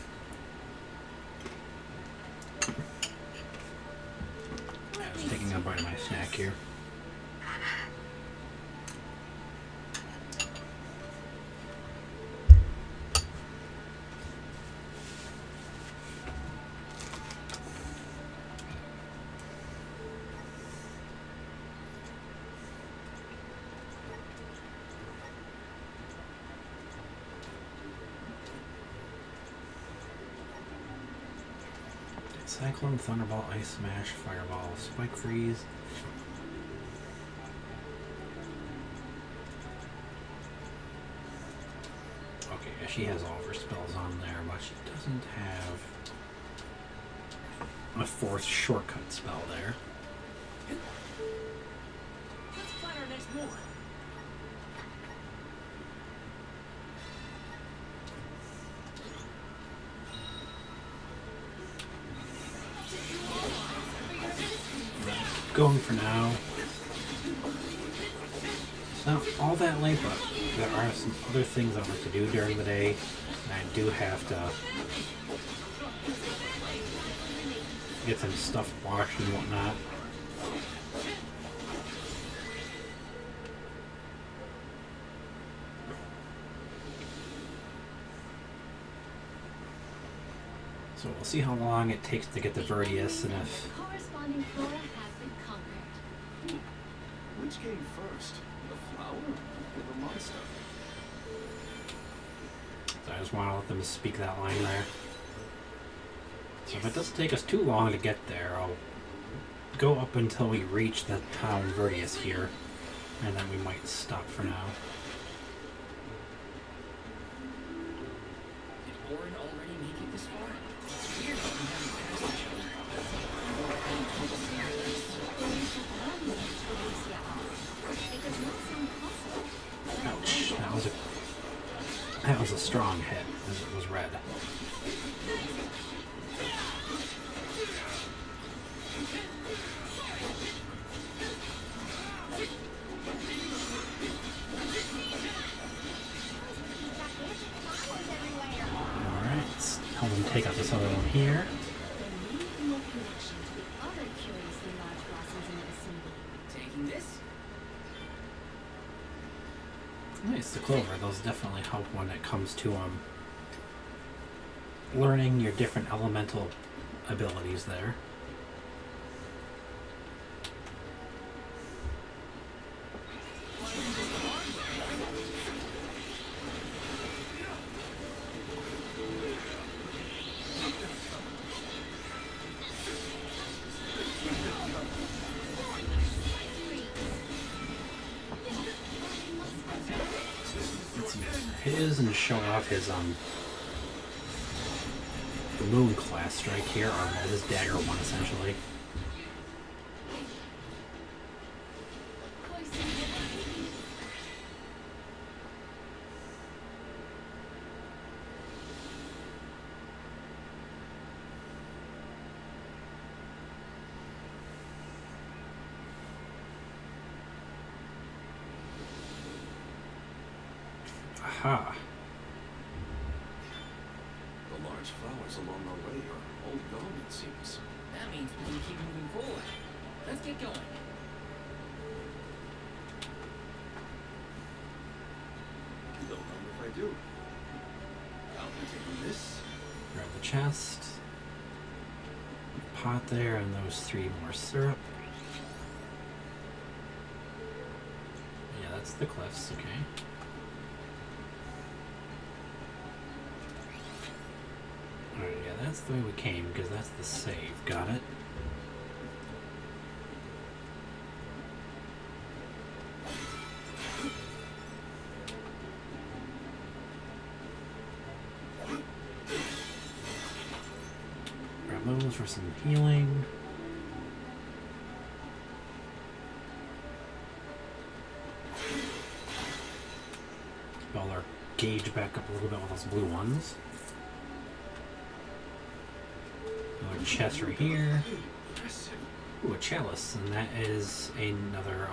I was taking a bite of my snack here. Cyclone, Thunderbolt, Ice Smash, Fireball, Spike Freeze. Okay, yeah, she has all of her spells on there, but she doesn't have a fourth shortcut spell there. Let's plan our next move. Going for now. It's not all that late, but there are some other things I like to do during the day, and I do have to get some stuff washed and whatnot. So we'll see how long it takes to get to Verdius, and if Corresponding flora has been conquered. Which came first, the flower or the monster? so I just want to let them speak that line there. So if it doesn't take us too long to get there, I'll go up until we reach the town Verdius here, and then we might stop for now. Did Orin already make it this far? It's weird that we haven't passed each other. It does not sound possible. Ouch, that was a strong hit, as it was red. Alright, let's help them take out this other one here. There may be a connection to the other curiously large blossoms in the vicinity. Taking this? Nice, the clover. Those definitely help when it comes to learning your different elemental abilities there. Let's use his and show off his the moon class strike here, or well, this dagger one essentially. Aha. The large flowers along our way are all gone, it seems. That means we can keep moving forward. Let's get going. Don't know if I do. I'll be taking this. Grab the chest. Pot there, and those 3 more syrup. Yeah, that's the cliffs, okay. Alright, yeah, that's the way we came, because that's the save. Got it? Grab those for some healing. Build our gauge back up a little bit with those blue ones. Another chest right here. impressive. Ooh, a chalice, and that is another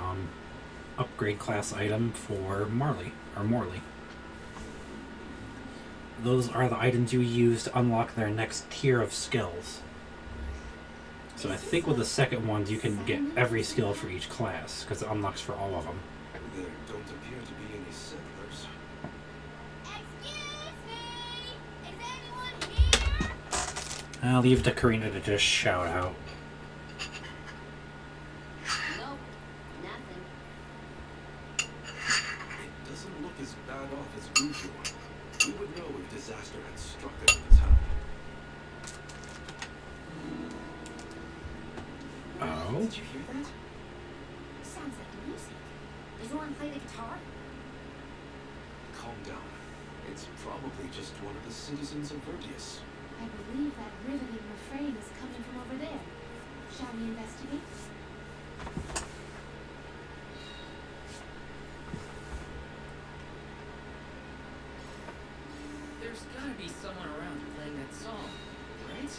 upgrade class item for Morley. Those are the items you use to unlock their next tier of skills. So I think with the second ones you can get every skill for each class, because it unlocks for all of them. There don't appear to be any settlers. Excuse me! Is anyone here? I'll leave it to Karina to just shout out. Nope. Nothing. It doesn't look as bad off as usual. We would know if disaster had struck them at the time. Oh? Did you hear that? Sounds like music. Does Orin play the guitar? Calm down. It's probably just one of the citizens of Vertius. I believe that riveting refrain is coming from over there. Shall we investigate? There's gotta be someone around playing that song, right?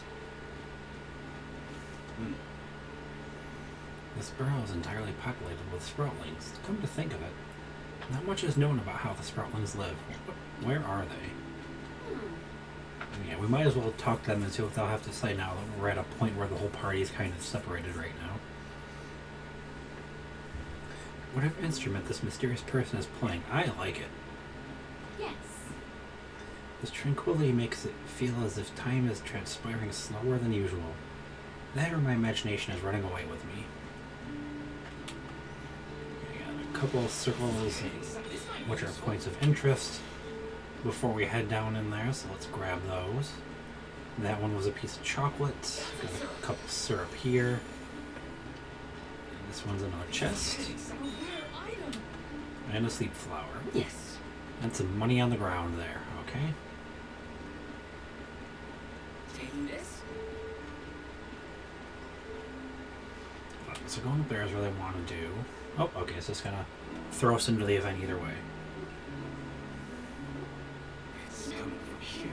This borough is entirely populated with Sproutlings. Come to think of it, not much is known about how the Sproutlings live. Where are they? Yeah, we might as well talk to them and see what they'll have to say now that we're at a point where the whole party is kind of separated right now. Whatever instrument this mysterious person is playing, I like it. Yes. This tranquility makes it feel as if time is transpiring slower than usual. That or my imagination is running away with me. I got a couple of circles, which are points of interest, before we head down in there, so let's grab those. That one was a piece of chocolate. Got a cup of syrup here. And this one's another chest. And a sleep flower. Yes. And some money on the ground there, okay? Taking this? So going up there is what I want to do. Oh, okay, so it's gonna throw us into the event either way. It's coming from here.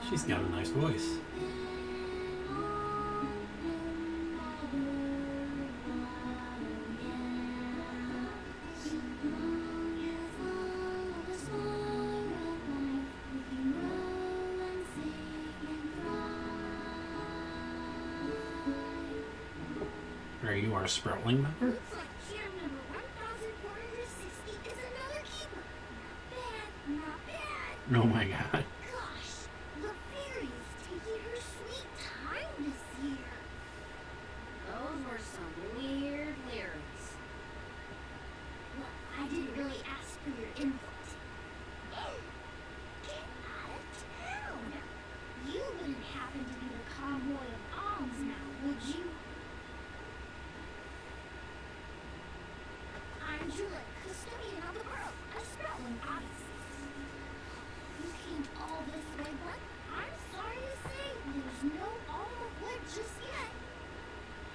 She's got a nice voice. You are a Sproutling member? Looks like chair number 1460 is another keeper. Not bad, not bad. Oh my god. Gosh, the fairy's taking her sweet time this year. Those were some weird lyrics. Well, I didn't really ask for your input. Get out of town! You wouldn't happen to be the convoy of alms now, would you? I'm Juliet, custodian of the borough, a Sproutling, obviously. You came all this way, but I'm sorry to say there's no all of wood just yet.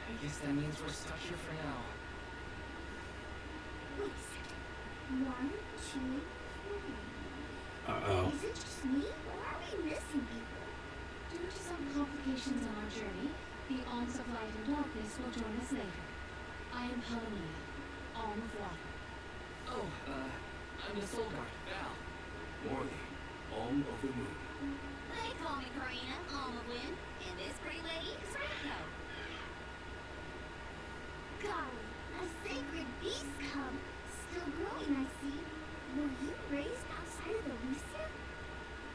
I guess that means we're stuck here for now. Wait a second. 1, 2, 3. Uh-oh. Is it just me, or are we missing people? Due to some complications on our journey, the Alms of Light and Darkness will join us later. I am Helena, Alm of Water. Oh, I'm the Soul Guard, Val. Morley, Alm of the Moon. They call me Karina, Alm of Wind, and this pretty lady is Ramco. Golly, a sacred beast cub. Still growing, I see. Were you raised outside of the Lucia?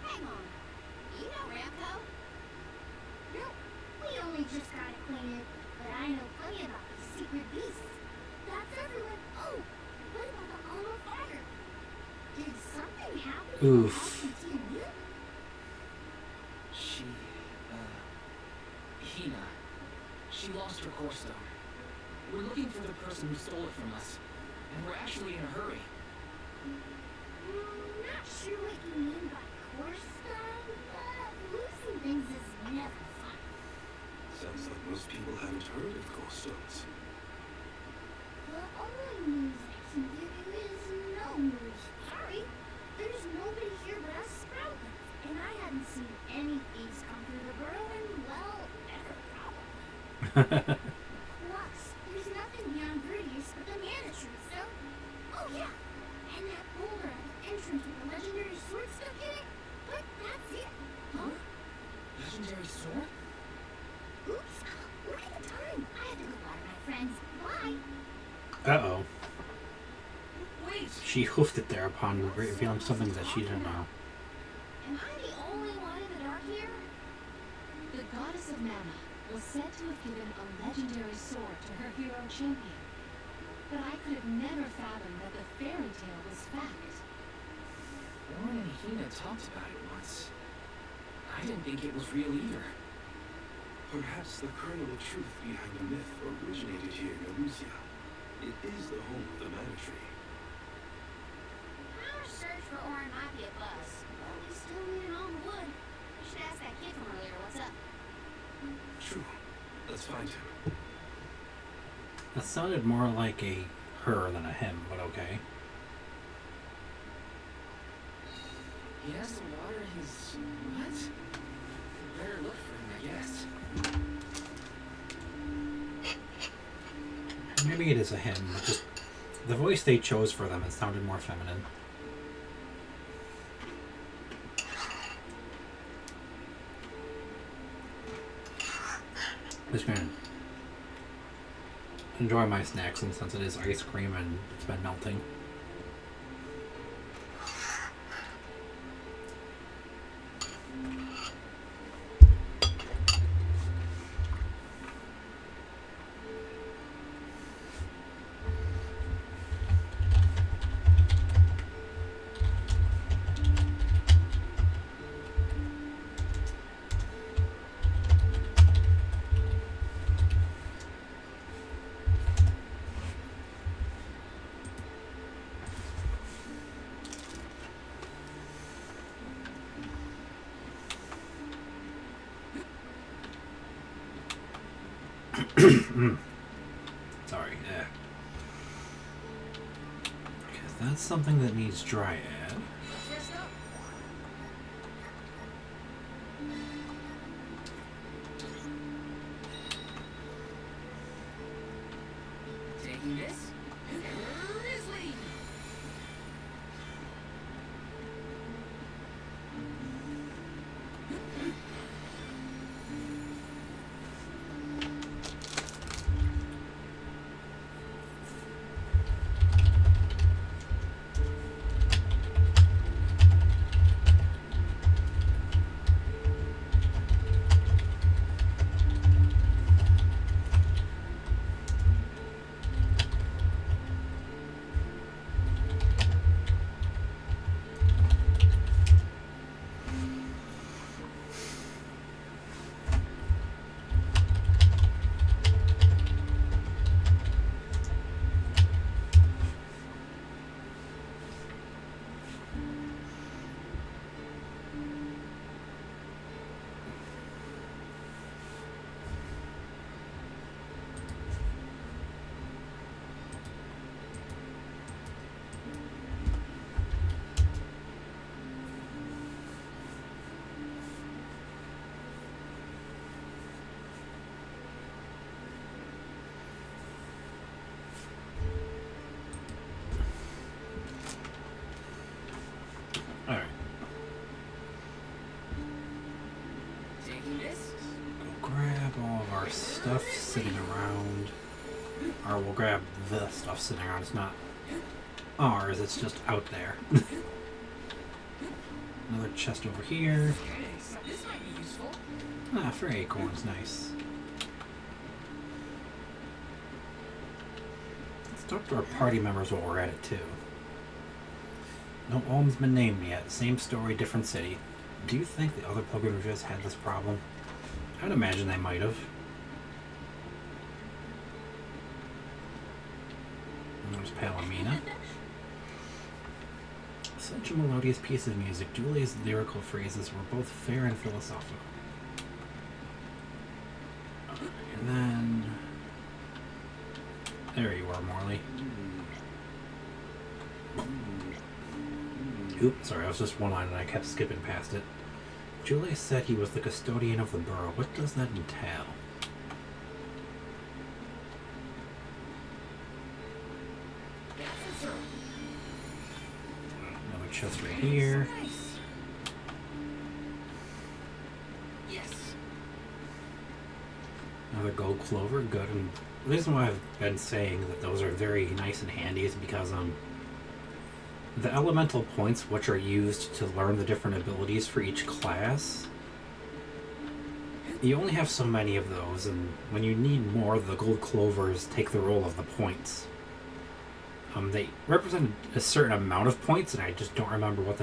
Hang on. You know Ramco? Nope. We only just got acquainted, but I know plenty about these secret beasts. That's everywhere. Oh, what about the Alm of Fire? Did something happen? Oof. She, Hina. She lost her core stone. We're looking for the person who stole it from us, and we're actually in a hurry. Not Plus, there's nothing beyond Verdius but the mana tree, so... Oh yeah! And that boulder at the entrance with the legendary sword stuck in it? But that's it. Huh? Legendary sword? Oops! Look at the time! I have to go water my friends. Bye! Uh-oh. Wait! She hoofed it there upon revealing something that she didn't know. Am I the only one in the dark here? The goddess of mana was said to have given a legendary sword to her hero champion. But I could have never fathomed that the fairy tale was fact. Warren and Hina talked about it once. I didn't think it was real either. Perhaps the kernel of truth behind the myth originated here in Alucia. It is the home of the mana tree. Our search for Orin might be a buzz, but we still need all the wood. We should ask that kid from earlier what's up. True. Let's find him. That sounded more like a her than a him, but okay. He has to water his... what? Better look for him, I guess. Maybe it is a him, but just the voice they chose for them, it sounded more feminine. Just gonna enjoy my snacks, and since it is ice cream and it's been melting. Sorry, yeah. Because that's something that needs Dryad. First up. Taking this? Grizzly! Alright. Taking this? Go grab all of our stuff sitting around. Or we'll grab the stuff sitting around. It's not ours, it's just out there. Another chest over here. Okay, so this might be useful. Ah, for acorns, nice. Let's talk to our party members while we're at it, too. No Olm's been named yet. Same story, different city. Do you think the other pilgrimages had this problem? I'd imagine they might have. And there's Palomina. Such a melodious piece of music. Julie's lyrical phrases were both fair and philosophical. And then... there you are, Morley. Oops, sorry, I was just one line and I kept skipping past it. Julie said he was the custodian of the borough. What does that entail? chest right here. So nice. Yes. Another gold clover, good. And the reason why I've been saying that those are very nice and handy is because the elemental points, which are used to learn the different abilities for each class, you only have so many of those, and when you need more, the gold clovers take the role of the points. They represent a certain amount of points, and I just don't remember what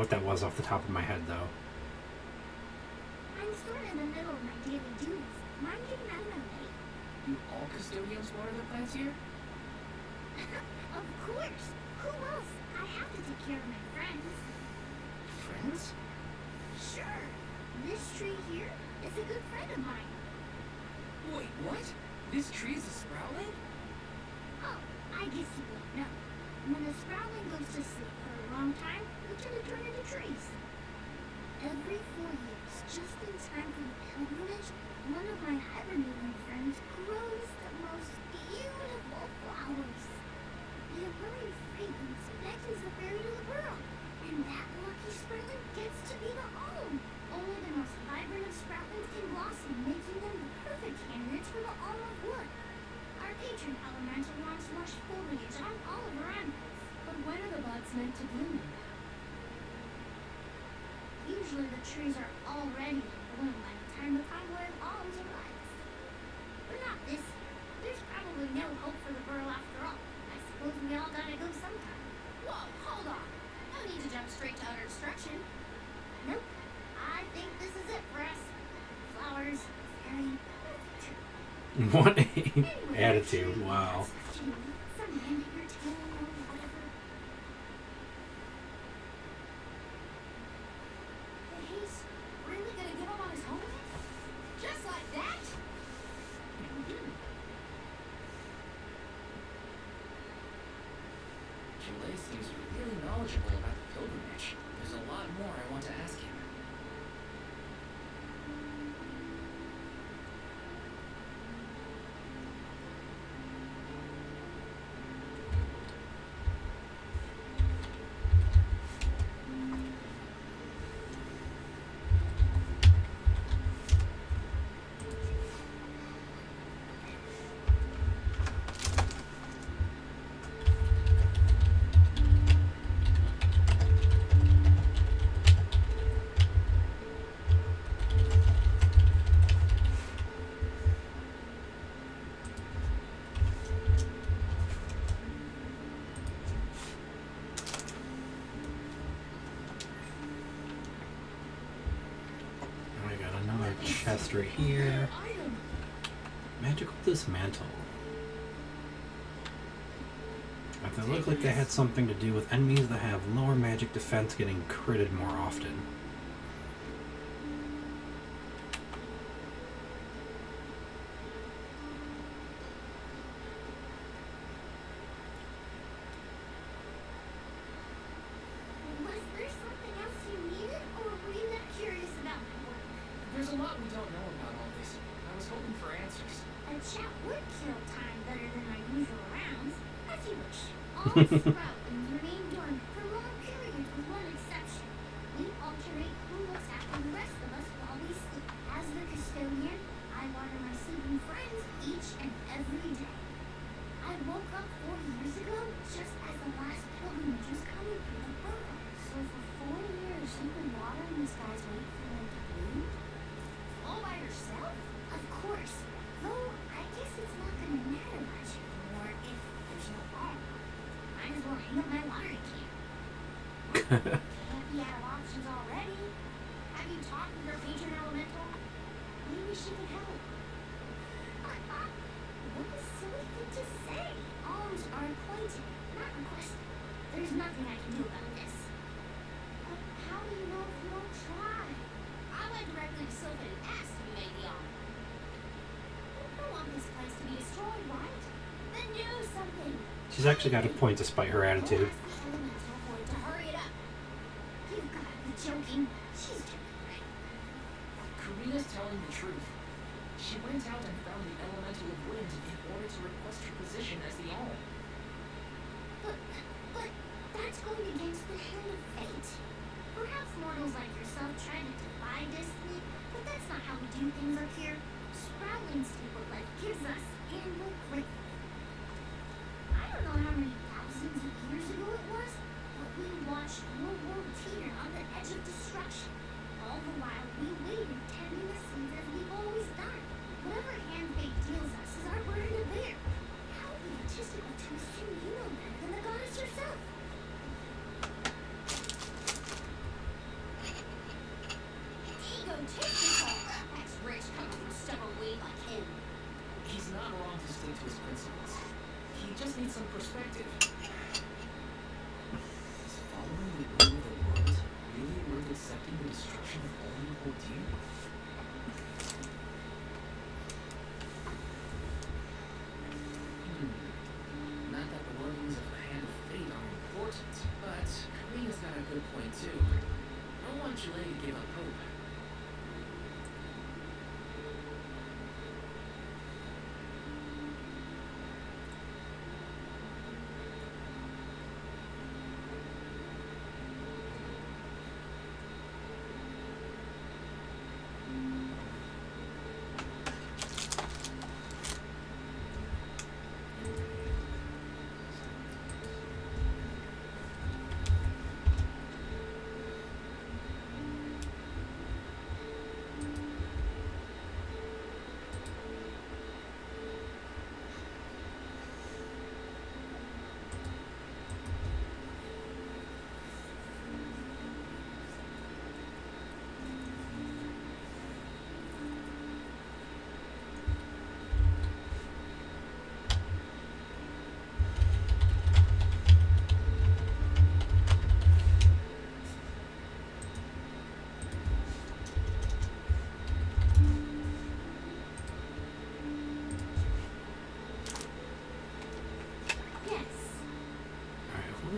that was off the top of my head, though. I'm sort of in the middle of my daily duties. Mind getting out of my way? Do all custodians water the plants here? Of course. Who else? I have to take care of my friends. Friends? Sure. This tree here is a good friend of mine. Wait, what? This tree is a sproutling? Oh, I guess you won't know. When a sproutling goes to sleep for a long time, they tend to turn into trees. Every 4 years, just in time for the pilgrimage, one of my hibernating friends grows the most beautiful flowers. They have very fragrant connections the fairy to the pearl, and that lucky sproutling gets to be the home. Only the most vibrant of sproutlings can blossom, making them the perfect candidates for the alm of wood. Our patron elemental wants lush foliage on all of our animals. But when are the buds meant to bloom? Usually the trees are already in bloom by the time the convoy of alms arrives. But not this year. There's probably no hope for the burl after all. I suppose we all gotta go sometime. Whoa, hold on. No need to jump straight to utter destruction. Nope. I think this is it for us. Flowers, fairy, tree. What a Anyway, attitude, tree, wow. some hand at your tail or whatever. He's really gonna give up on his home? Just like that? Chile seems really knowledgeable about the pilgrimage. There's a lot more I want to ask him. I got another chest right here. Magical dismantle. They look like they had something to do with enemies that have lower magic defense getting critted more often. Was there something else you needed, or were you that curious about my work? There's a lot we don't know about all this. I was hoping for answers. A chat would kill time better than my usual rounds. As you wish. All sproutlings remain dormant for long periods with one exception. We alternate who looks after the rest of us while we sleep. As the custodian, I water my sleeping friends each and every day. I woke up 4 years ago, just as the last pilgrimage was coming through the burrow. So for 4 years you've been watering these guys wait for them to bloom? All by yourself? Of course. Though, I guess it's not gonna matter much anymore if there's no harm. Might as well hang up my watering can. Can't be out of options already. Have you talked with your patron elemental? Maybe she can help. What a silly thing to say. Alms are appointed, not requested. There's nothing I can do about this. But how do you know if you don't try? I went directly to Sylvan and asked if you made the offer. You don't want this place to be destroyed, right? Then do something. She's actually got a point despite her attitude. Go ask the elemental for it to hurry it up. You've gotta be joking. She's joking, right? Karina's telling the truth. She went out and found the elemental of wind in order to request her position as the Alm. But That's going against the hand of fate. Perhaps mortals like yourself try to defy destiny, but that's not how we do things up here. Sproutlings take what life gives us, and we're grateful. I don't know how many thousands of years ago it was, but we watched your world teeter on the edge of destruction. All the while, we waited, tending the seeds as we've always done. Whatever hand fate deals us is our burden to bear. How egotistical to assume you know better than the goddess herself. Egotistical? That's rich coming from a stubborn weed like him. He's not wrong to stick to his principles. He just needs some perspective. Is following the will of the world really worth accepting the destruction of all you hold dear? Not that the workings of the hand of fate are important, but Karina's got a good point too. I don't want Julie to give up hope.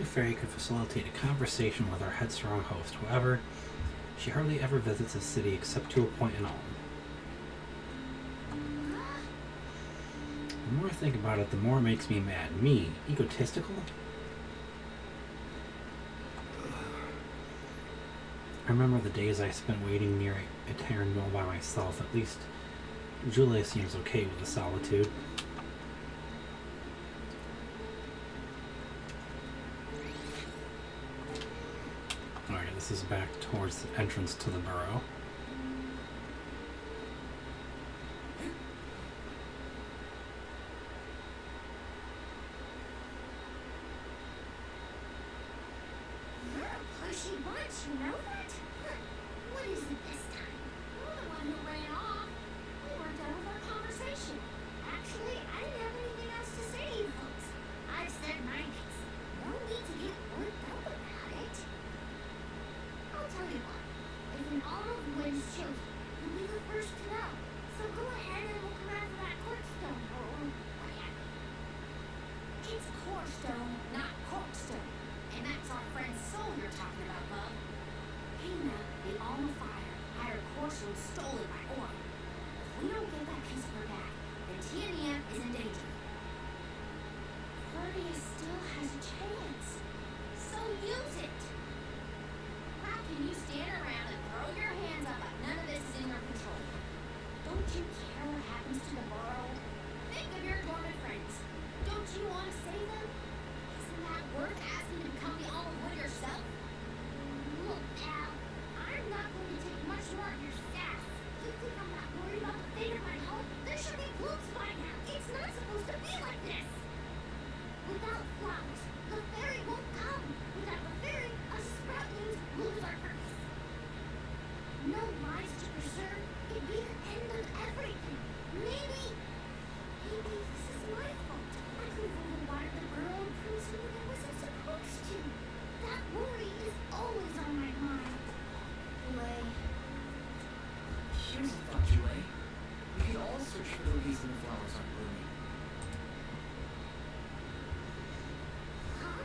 Fairy could facilitate a conversation with our headstrong host. However, she hardly ever visits the city except to a point in Ulm. The more I think about it, the more it makes me mad. Me, egotistical? I remember the days I spent waiting near a Terran mill by myself. At least Julia seems okay with the solitude. Alright, this is back towards the entrance to the burrow. You're a pushy bunch, you know that? Huh. What is it this time? You're the one who ran off. We weren't done with our conversation. Actually, I didn't have anything else to say to you folks. I've said my piece. No need to get worked up about it. I'll tell you what. If an olive wins children, you'll be the first to know. So go ahead and look around for that corkstone or whatever. It's corkstone, not corkstone. And that's our friend Soul you're talking about, bub. Hina, the Alma Fire, had her corkstone stolen by Orm. If we don't get that piece of her back, then Tiania is in danger. Claudia still has a chance. So use it. How can you stand around and throw your hands up like none of this is in your control? Don't you care what happens to the burrow? Think of your dormant friends. Don't you want to save them? Isn't that worth asking to become the Alma Wood yourself? Look, pal, I'm not going to take much more of your staff. You think I'm not worried about the fate of my home? There should be blooms by now. It's not supposed to be like this. Without flowers, the fairy won't come. Without the fairy, us sproutlings lose our purpose. No lives to preserve, it'd be the end of everything. Maybe this is my fault. I could have overwatered the burrow and pruned something I wasn't supposed to. That worry is always on my mind. Lay. Here's a thought, Julie. We could all search for the reason the flowers aren't blooming. Huh?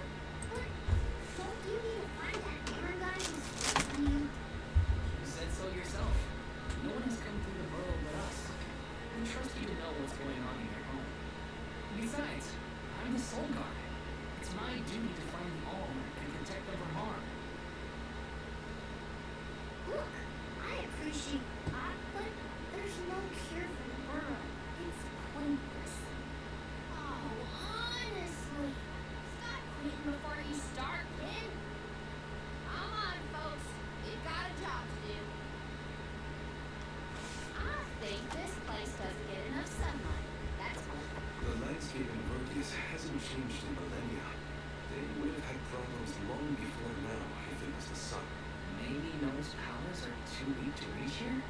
But don't you need to find that errand guy who's with you? You said so yourself. No one has come through the burrow but us. We trust you to know what's going on in your home. Besides, I'm the soul guard. It's my duty to find the Alm and need to reach here?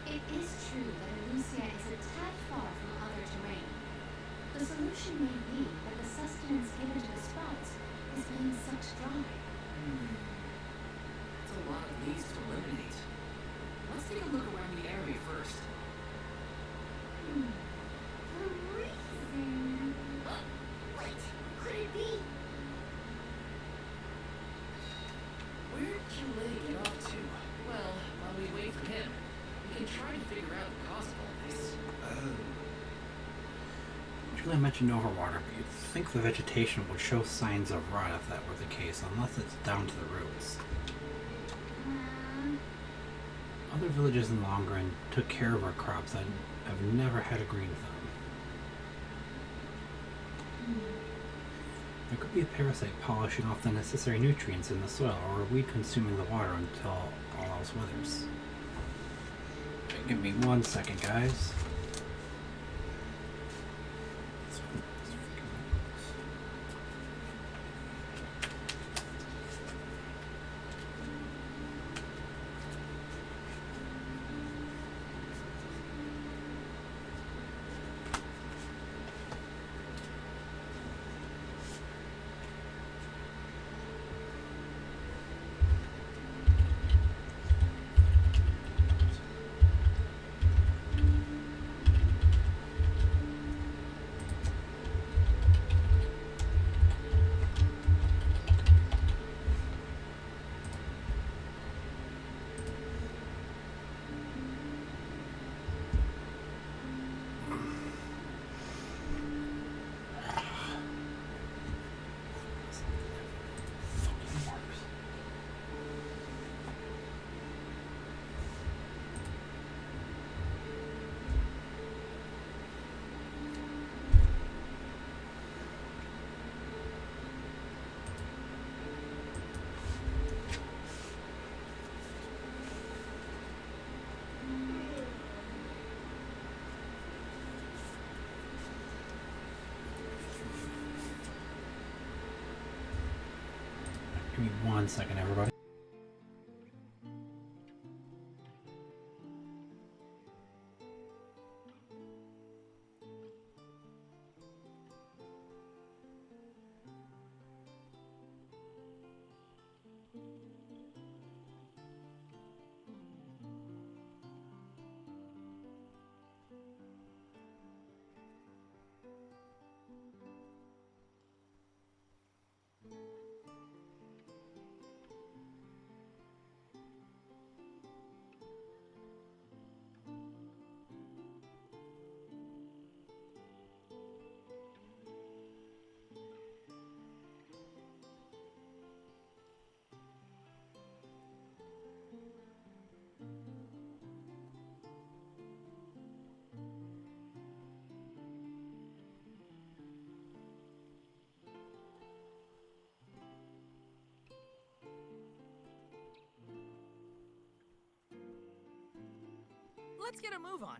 It is true that Elysia is a tad far from other terrain. The solution may be that the sustenance given to the sprouts is being sucked dry. That's a lot of leads to eliminate. Let's take a look around the area first. Freezing. Wait, could it be? Where'd Chile get off to? Well, while we wait for him, we can try to figure out the cause of all this. Julie mentioned overwater, but you'd think the vegetation would show signs of rot if that were the case, unless it's down to the roots. Other villages in Longren took care of our crops and have never had a green thumb. There could be a parasite polishing off the necessary nutrients in the soil, or a weed consuming the water until all else withers. Give me 1 second, guys. Give me 1 second, everybody. Let's get a move on.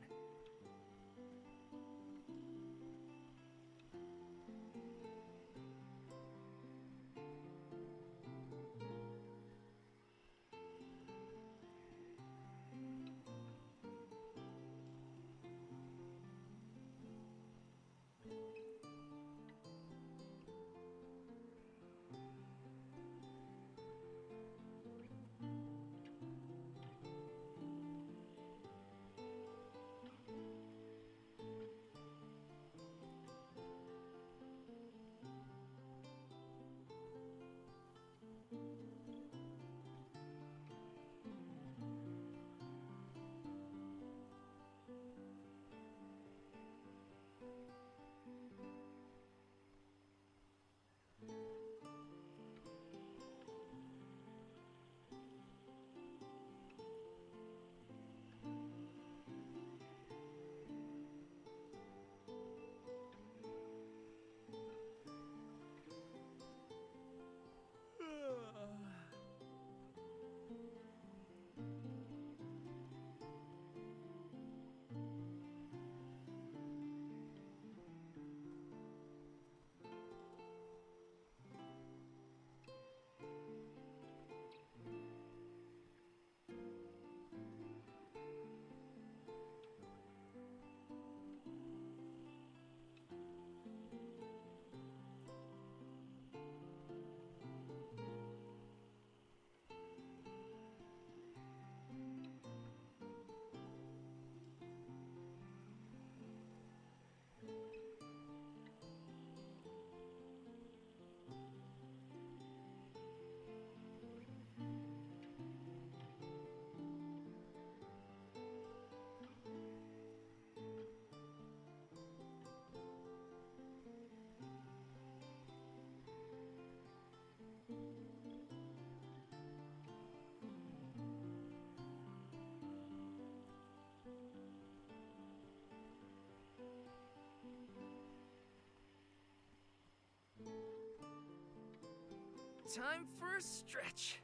Time for a stretch.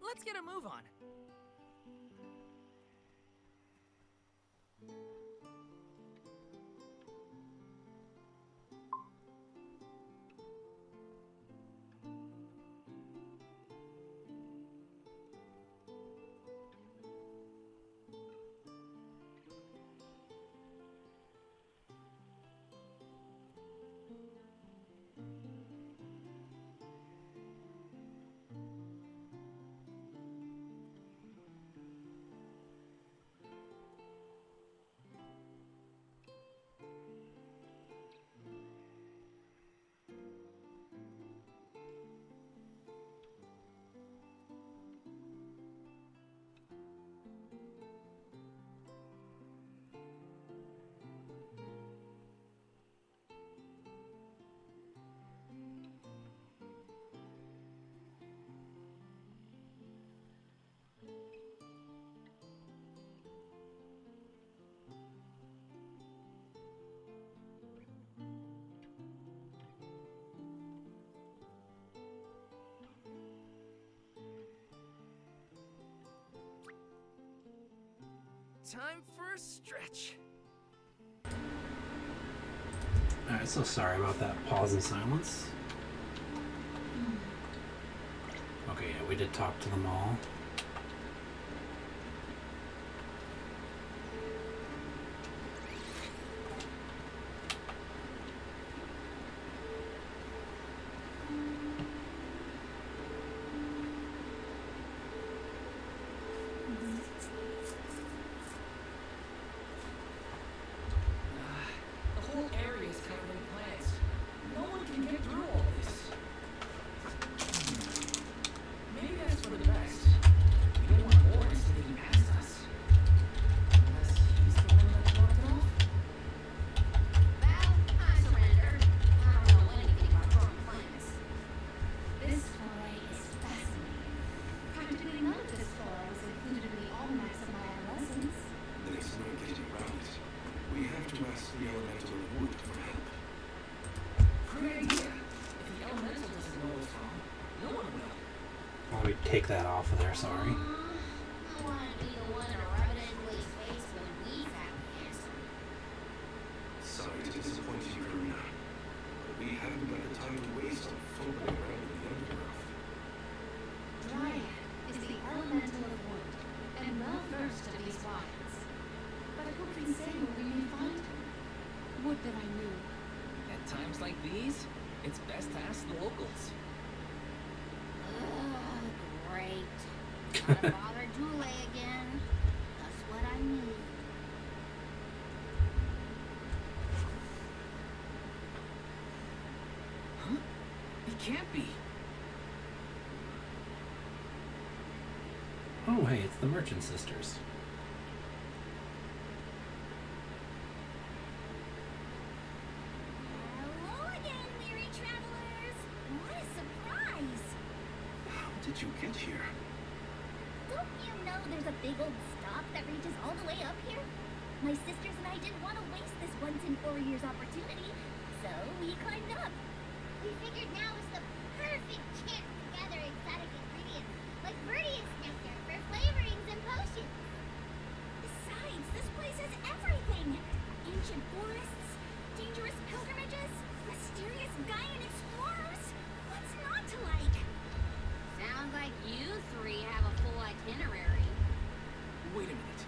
Let's get a move on. Time for a stretch. Alright, so sorry about that pause and silence. Okay, yeah, we did talk to them all. The whole area is covered in plants. No one can get through all this. Maybe that's for the best. We don't want Orin sneaking past us. Unless he's the one that blocked it off. Well, I surrender. I don't know anything about growing plants. This foray is fascinating. Practically none of this flora was included in the almanacs of my adolescence. There's no getting around it. We have to ask the elemental of wood for help. Great idea. If the elemental doesn't know what's wrong, no one will. Let me take that off of there, sorry. I want to be the one to rub it in Willie's face when we found the answer. Sorry to disappoint you, Karina. But we haven't got the time to waste on fumbling around in the undergrowth. Dryad is the elemental of wood, and well versed of these wilds. But who can say where we may find her? Would that I knew. At times like these, it's best to ask the locals. Ugh, great. Gotta bother Dule again. That's what I need. Huh? It can't be. Oh, hey, it's the Merchant Sisters. Hello again, weary travelers! What a surprise! How did you get here? Don't you know there's a big old stop that reaches all the way up here? My sisters and I didn't want to waste this once in 4 years opportunity, so we climbed up. We figured now is the perfect chance to gather exotic ingredients like Verdius nectar for flavorings and potions. Besides, this place has everything. Ancient forests, dangerous pilgrimages, mysterious Gaian explorers. What's not to like? Sounds like you three have a full itinerary. Wait a minute.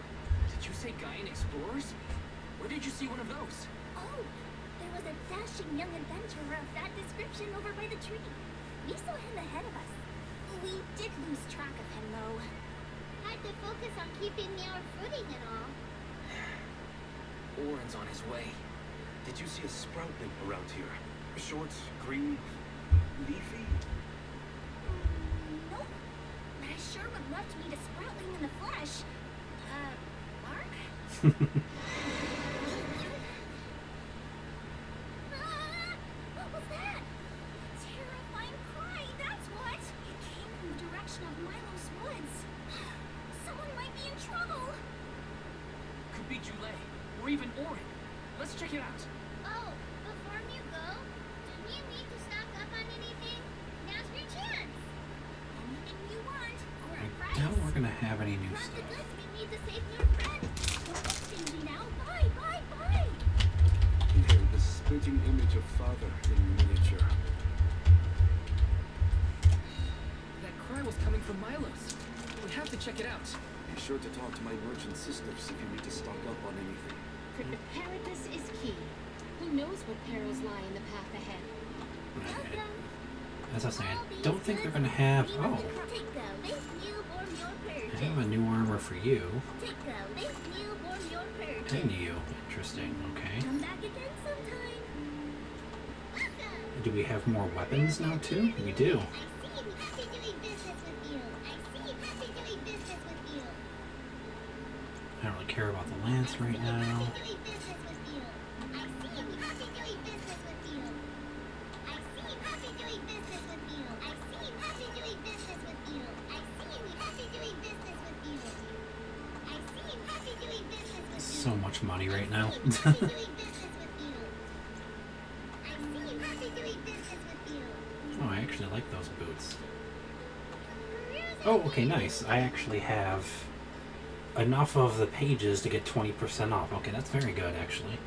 Did you say Gaian explorers? Where did you see one of those? Oh, there was a dashing young adventurer of that description over by the tree. We saw him ahead of us. We did lose track of him, though. Had to focus on keeping our footing and all. Orin's on his way. Did you see a sproutling around here? Short, green, leafy? Nope. But I sure would love to meet a sproutling in the flesh. Mark? What was that? A terrifying cry, that's what! It came from the direction of Milo's woods. Someone might be in trouble. Could be Jule, or even Orin. Let's check it out. Oh, before you go, do you need to stock up on anything? Now's your chance. Anything you want, for a I price. doubt we're gonna have any new Grab the stuff. goods we need to save your friend. Don't be stingy now. Buy, buy, buy! Here, the splitting image of Father in miniature. That cry was coming from Milos. We have to check it out. Be sure to talk to my merchant sisters if you need to stock up on anything. Preparedness is key. Who knows what perils lie in the path ahead? Okay. As I was saying, I don't think they're gonna have. Oh, Take go, this newborn your I purchase. have a new armor for you. Take go, this newborn your purchase. And you. Interesting. Okay. Come back again sometime. Welcome. Do we have more weapons now too? We do. I seem happy doing business with you. I seem happy doing business with you. I don't really care about the lance right now. Happy doing business with you. I seem happy doing business with you. I seem happy doing business with you. I seem happy doing business with you. I seem happy doing business with you. I seem happy doing business with you. So much money right now. I seem happy doing business with you. I seem happy doing business with you. Oh, I actually like those boots. Oh, okay, nice. I actually have enough of the pages to get 20% off. Okay, that's very good, actually.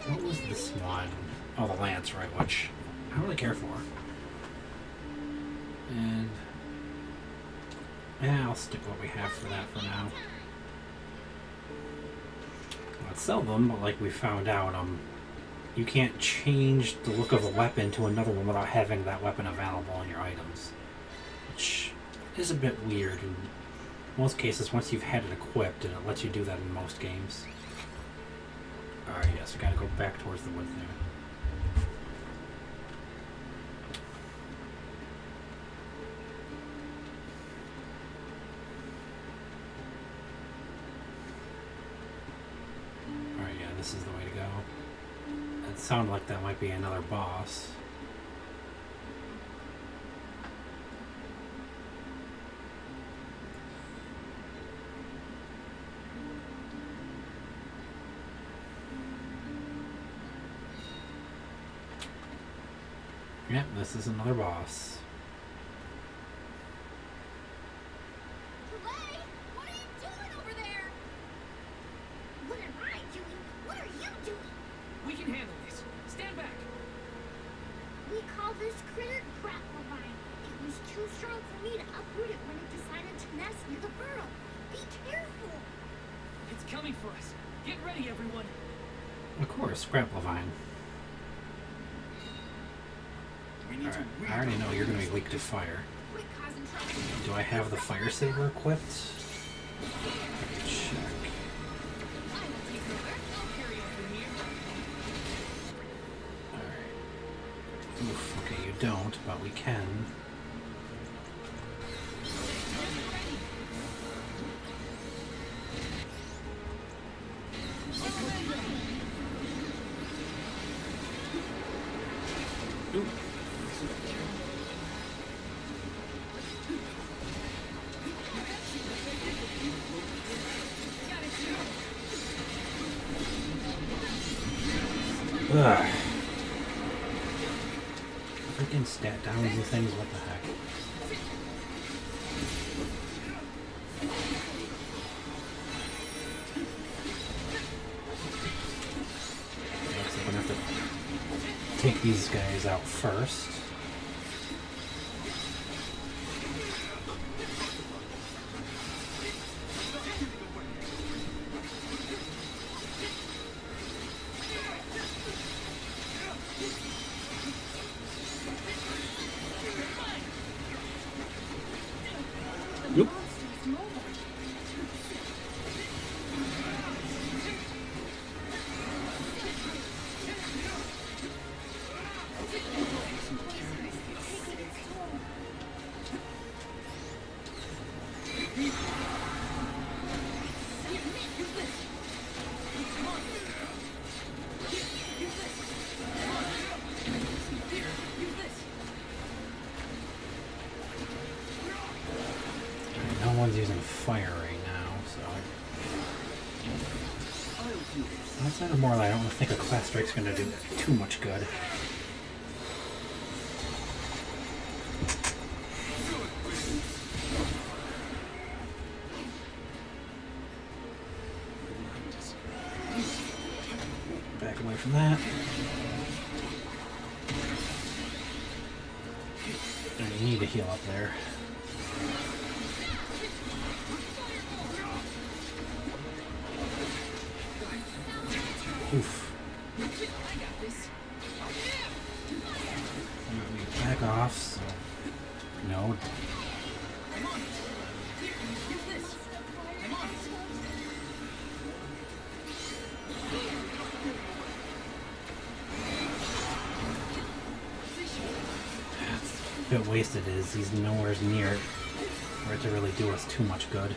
What was this one? Oh, the lance, right, which I don't really care for. And yeah, I'll stick what we have for that for now. I'd sell them, but like we found out, you can't change the look of a weapon to another one without having that weapon available in your items, which is a bit weird in most cases once you've had it equipped, and it lets you do that in most games. Alright, yes, we gotta go back towards the woods there. Alright, yeah, this is the way to go. It sounded like that might be another boss. Yep, this is another boss. Ray, what are you doing over there? What am I doing? What are you doing? We can handle this. Stand back. We call this critter Grapplevine. It was too strong for me to uproot it when it decided to nest near the burrow. Be careful. It's coming for us. Get ready, everyone. Of course, Grapplevine. We need to Alright, I already know you're gonna be weak to fire. Quit causing trouble. Do I have the fire saber equipped? Check. I will take over. I'll carry on from here. Alright. Oof, okay, you don't, but we can. Ooh. Ugh. Freaking stat downs and things, what the heck? Looks like we're gonna have to take these guys out first. Nope. Monster's mobile. No one's using fire right now, so outside of Morley, I don't think a class strike's gonna do too much good. Back away from that. And you need to heal up there. Oof. Back off, so no. A bit wasted is he's nowhere near for it to really do us too much good.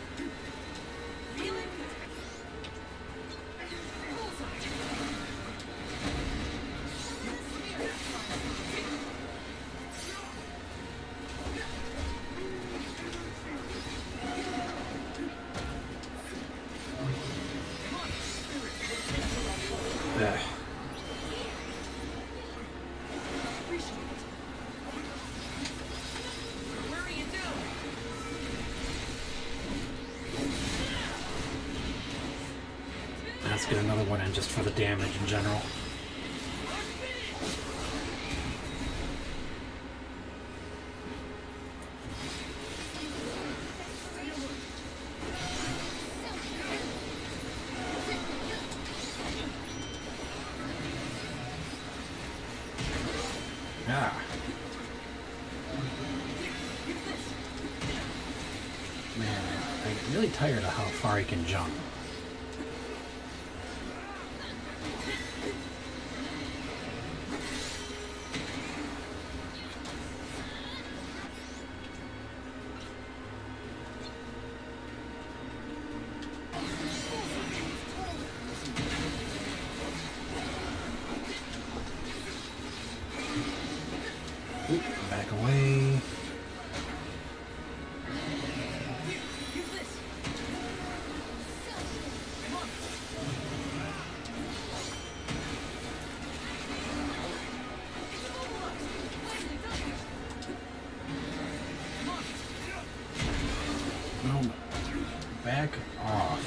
Ugh. Let's get another one in just for the damage in general. Ah. Man, I'm really tired of how far he can jump. Oop, back away. No, back off.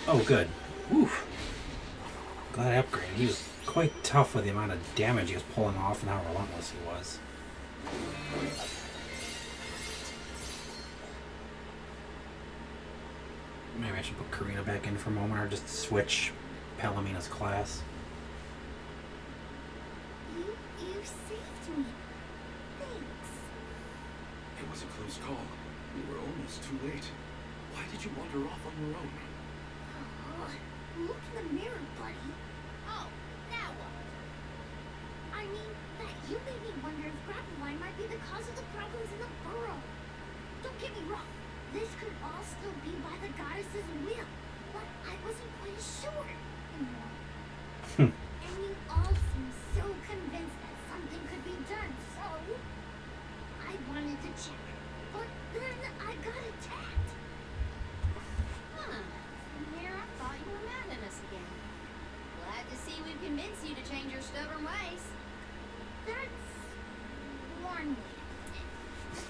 Oh, good. Oof. Glad I upgraded. He was quite tough with the amount of damage he was pulling off and how relentless he was. Maybe I should put Karina back in for a moment or just switch Palomina's class. You saved me. Thanks. It was a close call. We were almost too late. Why did you wander off on your own? Oh, look in the mirror, buddy. Oh, now what? I mean, that you made me wonder if Grappevine might be the cause of the problems in the burrow. Don't get me wrong. This could all still be by the goddess's will, but I wasn't quite sure anymore. And you all seem so convinced that something could be done, so I wanted to check. But then I got attacked.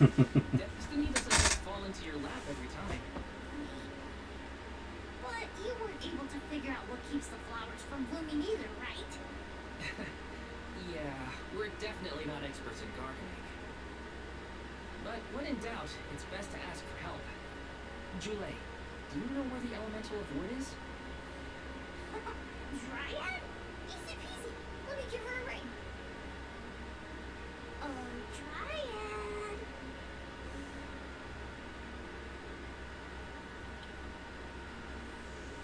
Destiny doesn't just fall into your lap every time. But you weren't able to figure out what keeps the flowers from blooming either, right? Yeah, we're definitely not experts in gardening. But when in doubt, it's best to ask for help. Jule, do you know where the elemental of wood is? Dryad? Easy peasy. Let me give her a ring. Dryad.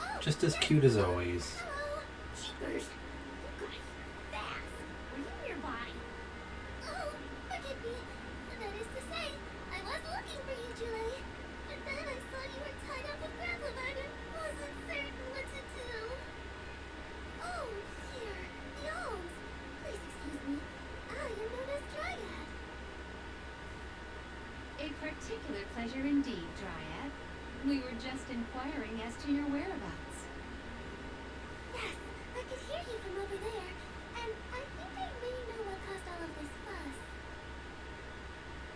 Oh, Just as cute as always. hello. Jeepers. You guys are fast. Were you nearby? Oh, forgive me. That is to say, I was looking for you, Julie. But then I saw you were tied up with Grappleman and wasn't certain what to do. Oh, dear. Yawns. Please excuse me. I am known as Dryad. A particular pleasure indeed, Dryad. We were just inquiring as to your whereabouts. Yes, I could hear you from over there. And I think I may know what caused all of this fuss.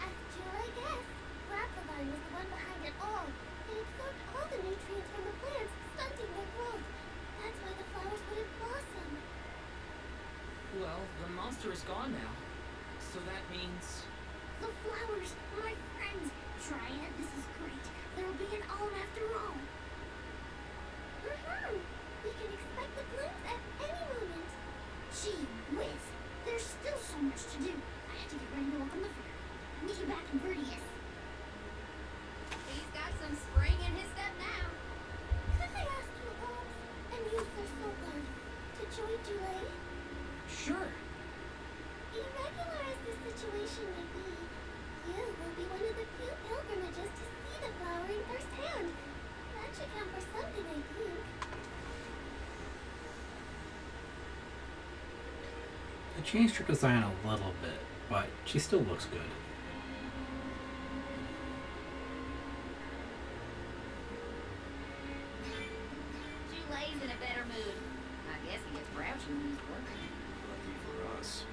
As Julie guessed, Grappevine was the one behind it all. It absorbed all the nutrients from the plants, stunting their growth. That's why the flowers wouldn't blossom. Well, the monster is gone now. So that means... The flowers, my friends. Dryad, this is great. There will be an alm after all. We can expect the blooms at any moment. Gee whiz, there's still so much to do. I have to get ready to welcome the fair. Meet you back in Verdius. He's got some spring in his step now. Could I ask you, Alms, and use their soul blood to join Julie? Sure. Irregular as the situation may be, you will be one of the few pilgrimages to see the flowering firsthand. That should count for something, I think. They changed her design a little bit, but she still looks good. Jule's in a better mood. I guess he gets grouchy when he's working. Lucky for us.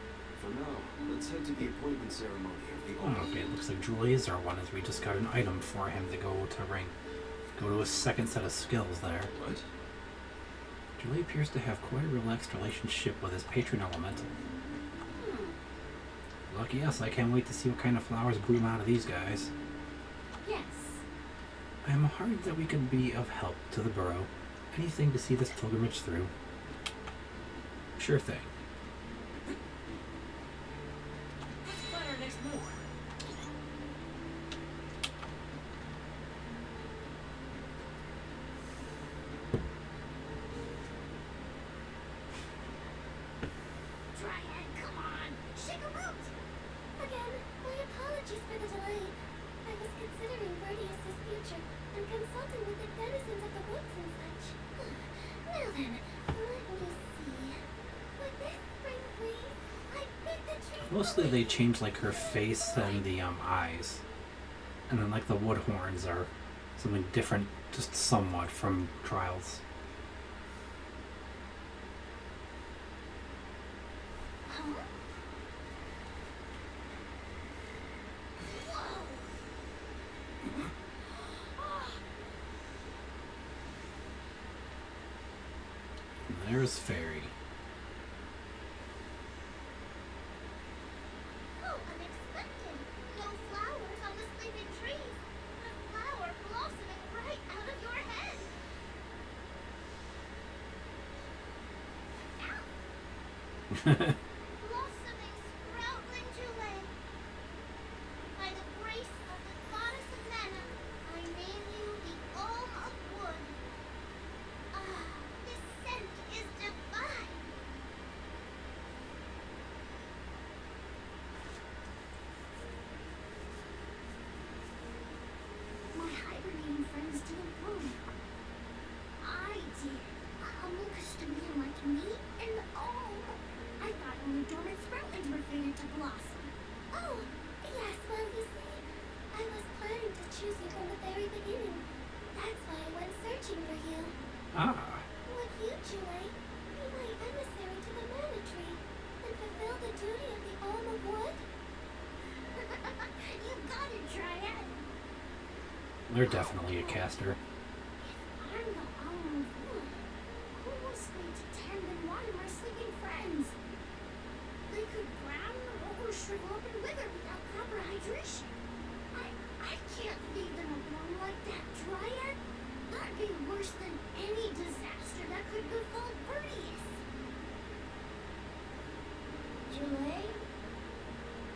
For now, let's head to the appointment ceremony of the Oh, okay, it looks like Julie's our one as we just got an item for him to go to a second set of skills there. What? Julie appears to have quite a relaxed relationship with his patron elemental. Lucky us, I can't wait to see what kind of flowers bloom out of these guys. Yes. I am heartened that we can be of help to the borough. Anything to see this pilgrimage through. Sure thing. Let's plan our next move. Dryad, come on! Shake a root! Again, my apologies for the delay. I was considering Verdius' future and consulting with the denizens of the woods and such. Now then, let me see. With this spring breeze, I bid the trees Mostly they change like her face and the eyes. And then like the wood horns are something different, just somewhat from Trials. Huh? Whoa! And there's Fairy. How unexpected! No flowers on the sleeping trees. A flower blossoming right out of your head. Ow! Blossoming, sprouting Julie. By the grace of the goddess of Mana, I name you the Alm of Wood. Ah, this scent is divine. My hibernating friends didn't bloom. I did. A humble custodian like me, and oh, I thought they're definitely a caster. If I'm the alma of wood, who was going to tend and water my sleeping friends? They could brown or shrivel up and wither without proper hydration. I can't leave them alone like that, Dryad. That'd be worse than any disaster that could befall Vertius. Julie?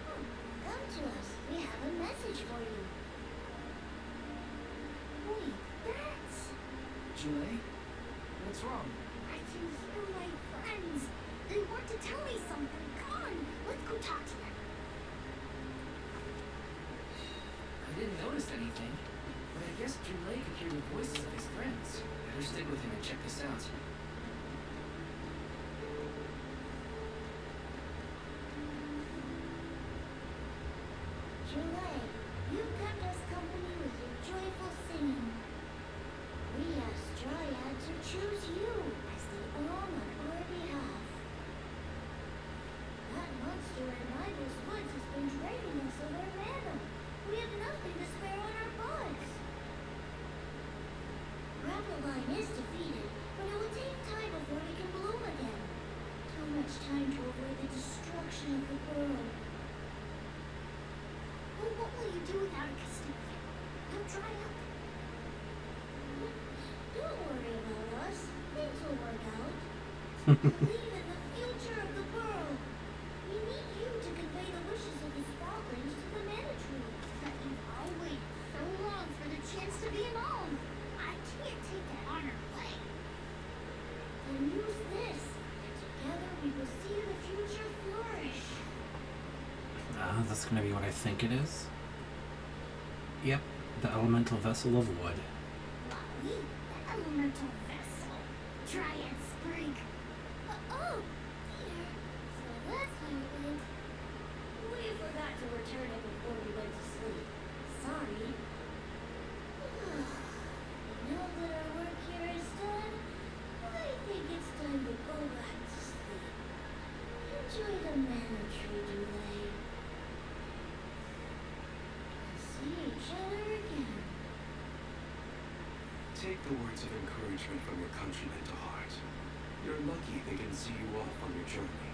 Oh, come to us. We have a message for you. Wait, that's... Julie? What's wrong? I can hear my friends. They want to tell me something. Come on, let's go talk to them. I didn't notice anything, but I guess Julie could hear the voices of his friends. Better stick with him and check this out. Julie, you kept us company with your joyful singing. We asked Dryad to choose you as the Alm on our behalf. That monster in Idle's woods has been draining us of our mana. We have nothing to spare on our buds. Grappleline is defeated, but it will take time before we can bloom again. Too much time to avoid the destruction of the world. Well, what will you do without a Castilia? He'll dry up. Don't worry about us. Things will work out. Believe in the future of the world. We need you to convey the wishes of the Sproutlings to the Mana Tree. But you've all waited so long for the chance to be an alm. I can't take that honor away. Then use this, and together we will see the future flourish. That's gonna be what I think it is. Yep, the elemental vessel of wood. Lolly, the elemental vessel. Dryad Sprig. Oh, dear. So that's how it went. We forgot to return it before we went to sleep. Sorry. Now that our work here is done, I think it's time to go back to sleep. Enjoy the Mana Tree, Julie. See each other again. Take the words of encouragement from your countrymen to heart. You're lucky they can see you off on your journey.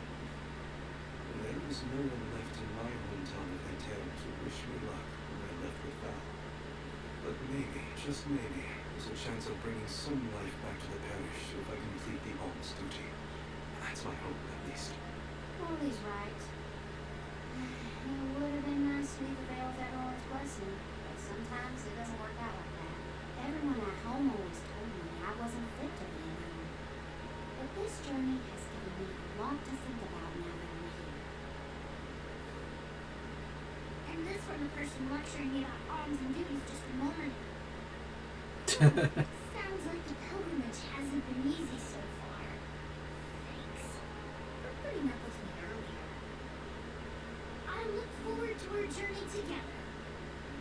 There was no one left in my hometown of Etel to wish me luck when I left with Val. But maybe, just maybe, there's a chance of bringing some life back to the parish if I complete the alms duty. That's my hope, at least. Molly's right. It would have been nice to leave the veil with everyone's blessing, but sometimes it doesn't work out like that. Everyone at home always told me I wasn't fit to be an alm. But this journey has given me a lot to think about now that I'm here. And this from the person lecturing me about alms and duties just a moment ago. Sounds like the pilgrimage hasn't been easy so far. Thanks for putting up with me earlier. I look forward to our journey together.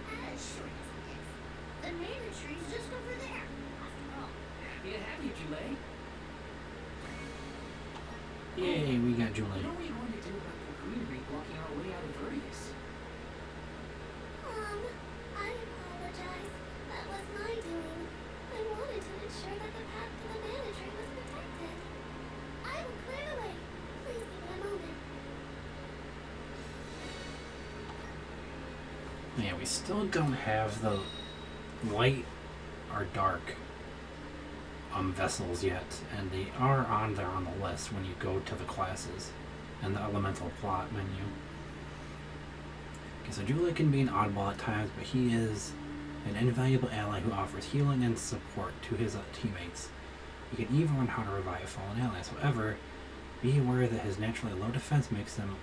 As short as it is. The Mana Tree's just over there, after all. Happy to have you, Julie. Yay, we got Julie. What are we going to do about the greenery blocking our way out of Vertius? I apologize. That was my doing. I wanted to ensure that the path to the Mana Tree was protected. I will clear the way. Please give me a moment. Yeah, we still don't have the light or dark vessels yet, and they are on there on the list when you go to the classes and the elemental plot menu. Okay, so Julie can be an oddball at times, but he is an invaluable ally who offers healing and support to his teammates. He can even learn how to revive fallen allies. However, be aware that his naturally low defense makes him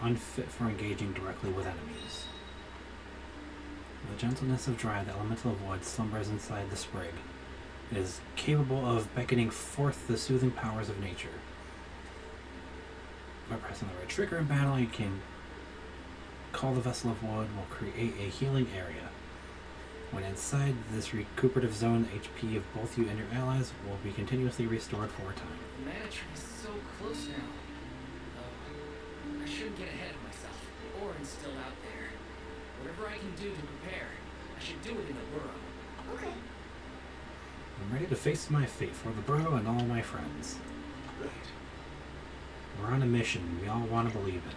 unfit for engaging directly with enemies. The gentleness of Dryad, the elemental of wood, slumbers inside the sprig. It is capable of beckoning forth the soothing powers of nature. By pressing the right trigger in battle, you can call the Vessel of Wood, will create a healing area. When inside this recuperative zone, the HP of both you and your allies will be continuously restored for a time. The Mana Tree is so close now. Oh, I shouldn't get ahead of myself. The Orin's still out there. Whatever I can do to prepare, I should do it in the burrow. Okay. I'm ready to face my fate for the burrow and all my friends. Right. We're on a mission we all want to believe in.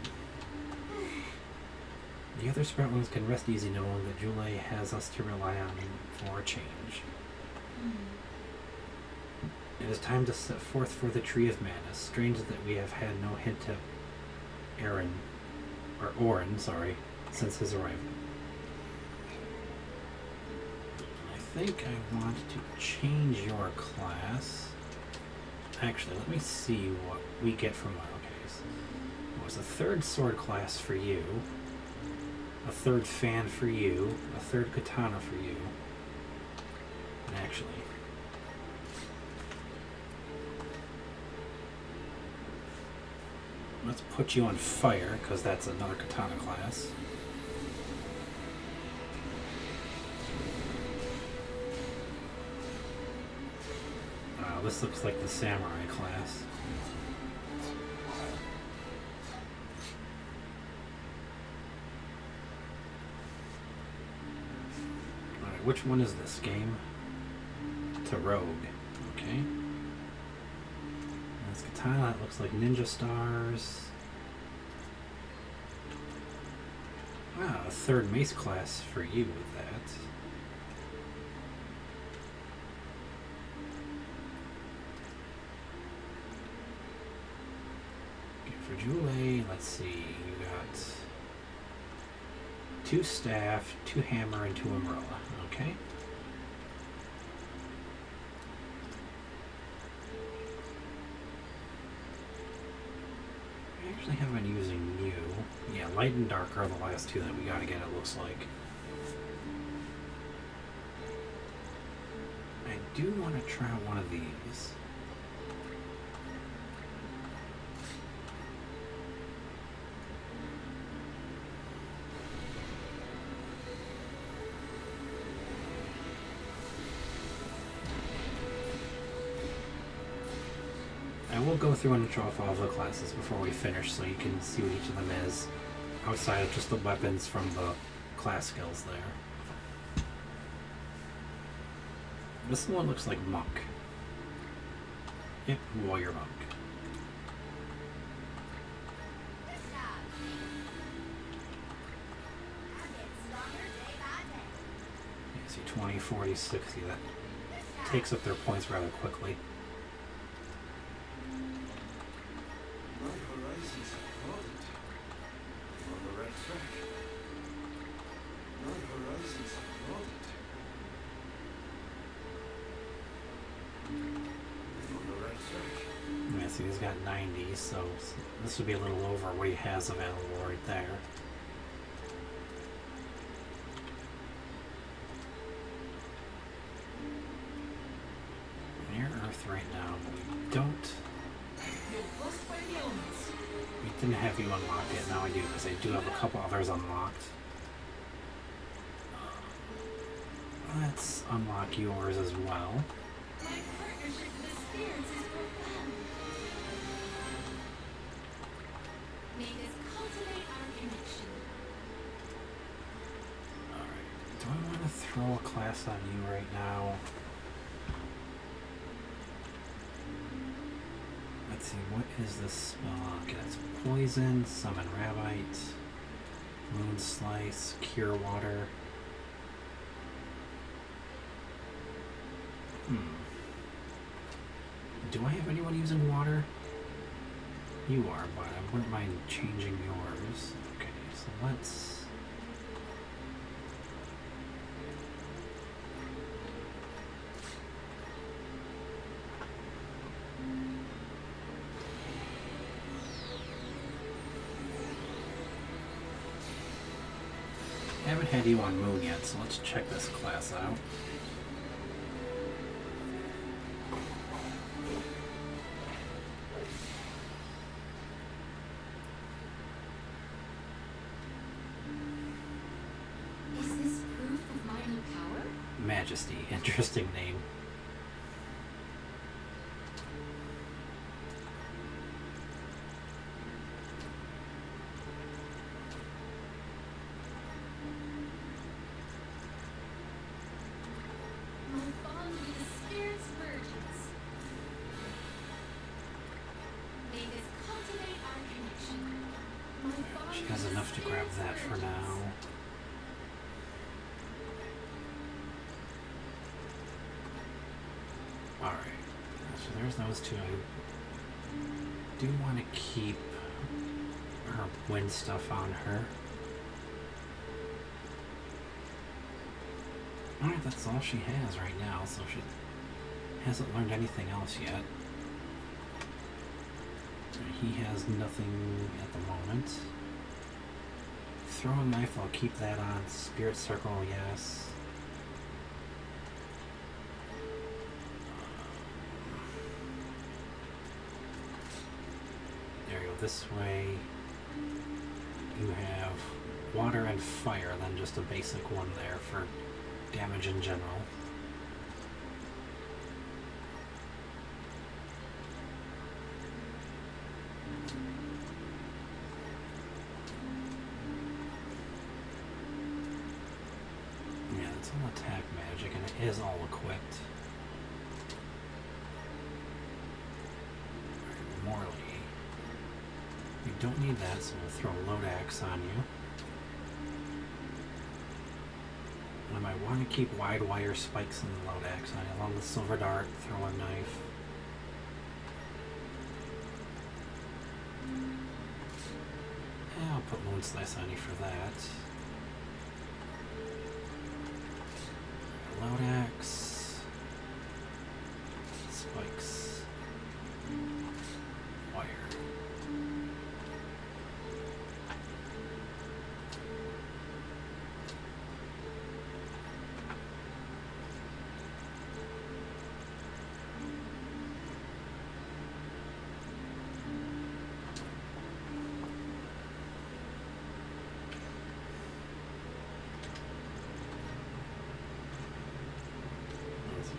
The other Sproutlings can rest easy knowing that Jule has us to rely on for a change. It is time to set forth for the Tree of Madness. Strange that we have had no hint of Orin, since his arrival. I think I want to change your class. Actually, let me see what we get from our case. It was a third sword class for you, a third fan for you, a third katana for you, and actually, let's put you on fire, because that's another katana class. This looks like the samurai class. Alright, which one is this game? To Rogue. Okay. This katana, it looks like ninja stars. Wow, a third mace class for you with that. For Jule, let's see, you got 2 staff, 2 hammer, and 2 umbrella. Okay. I actually have been using you. Yeah, light and dark are the last 2 that we gotta get, it looks like. I do want to try one of these. I will go through and show off all of the classes before we finish so you can see what each of them is, outside of just the weapons from the class skills there. This one looks like monk. Yep, warrior monk. You see 20, 40, 60, that takes up their points rather quickly. My horizons are broadened. I'm on the right track. My horizons are broadened. I'm on the right track. Yeah, see, he's got 90, so this would be a little over what he has available right there. Near Earth right now, but we don't. We didn't have you unlocked yet, now I do, because I do have a couple others unlocked. Let's unlock yours as well. My partnership with the spirits is profound. May this cultivate our connection. Alright, do I want to throw a class on you right now? Let's see, what is this spell? Okay, that's poison, summon Rabite, moon slice, cure water. Do I have anyone using water? You are, but I wouldn't mind changing yours. Okay, so let's... I haven't had you on Moon yet, so let's check this class out. Is this proof of my new power? Majesty, interesting name. has enough to grab that for now. Alright, so there's those two. I do want to keep her wind stuff on her. Alright, that's all she has right now, so she hasn't learned anything else yet. He has nothing at the moment. Throwing knife, I'll keep that on. Spirit circle, yes. There you go, this way you have water and fire, then just a basic one there for damage in general. Yeah, it's all attack magic and it is all equipped. Alright, Morley. You don't need that, so we'll throw Load Axe on you. And I might want to keep wide wire spikes in the Load Axe on you, along with Silver Dart, throw a knife. Yeah, I'll put Moon Slice on you for that. Load Axe. Spikes. Wire.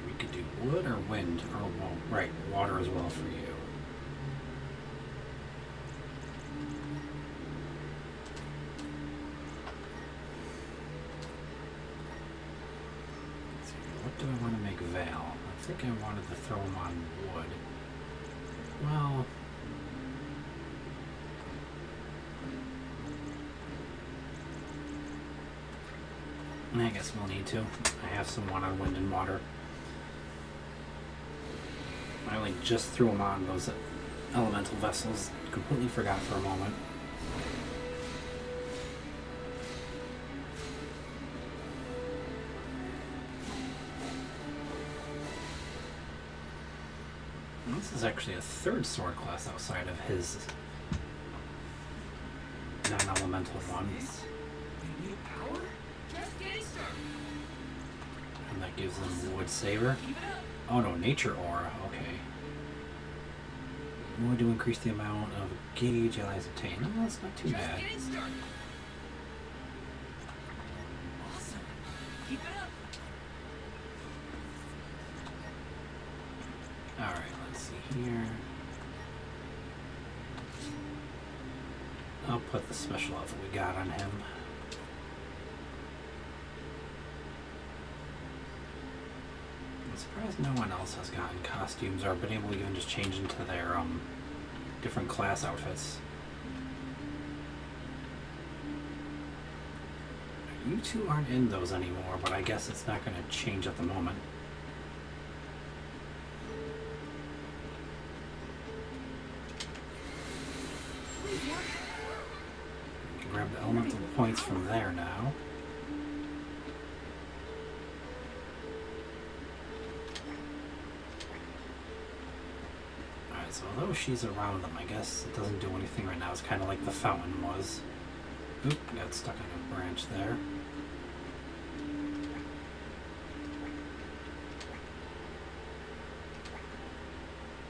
We could do wood or wind, or well, right, water as well for you. Let's see, what do I want to make Val? I think I wanted to throw him on wood. Well, I guess we'll need to. I have some one on wind and water. I only just threw them on those elemental vessels. Completely forgot for a moment. And this is actually a third sword class outside of his non-elemental one. New power? Just getting started. And that gives them Wood Saber. Keep it up. Oh no, Nature Aura, okay. Wood to increase the amount of gauge allies obtain. No, that's not too Just bad. getting started. Awesome. Keep it up. Alright, let's see here. I'll put the special outfit we got on him. I'm surprised no one else has gotten costumes or been able to even just change into their different class outfits. You two aren't in those anymore, but I guess it's not going to change at the moment. Grab the elemental points from there now. Alright, so although she's around them, I guess it doesn't do anything right now. It's kind of like the fountain was. Oop, got stuck on a branch there.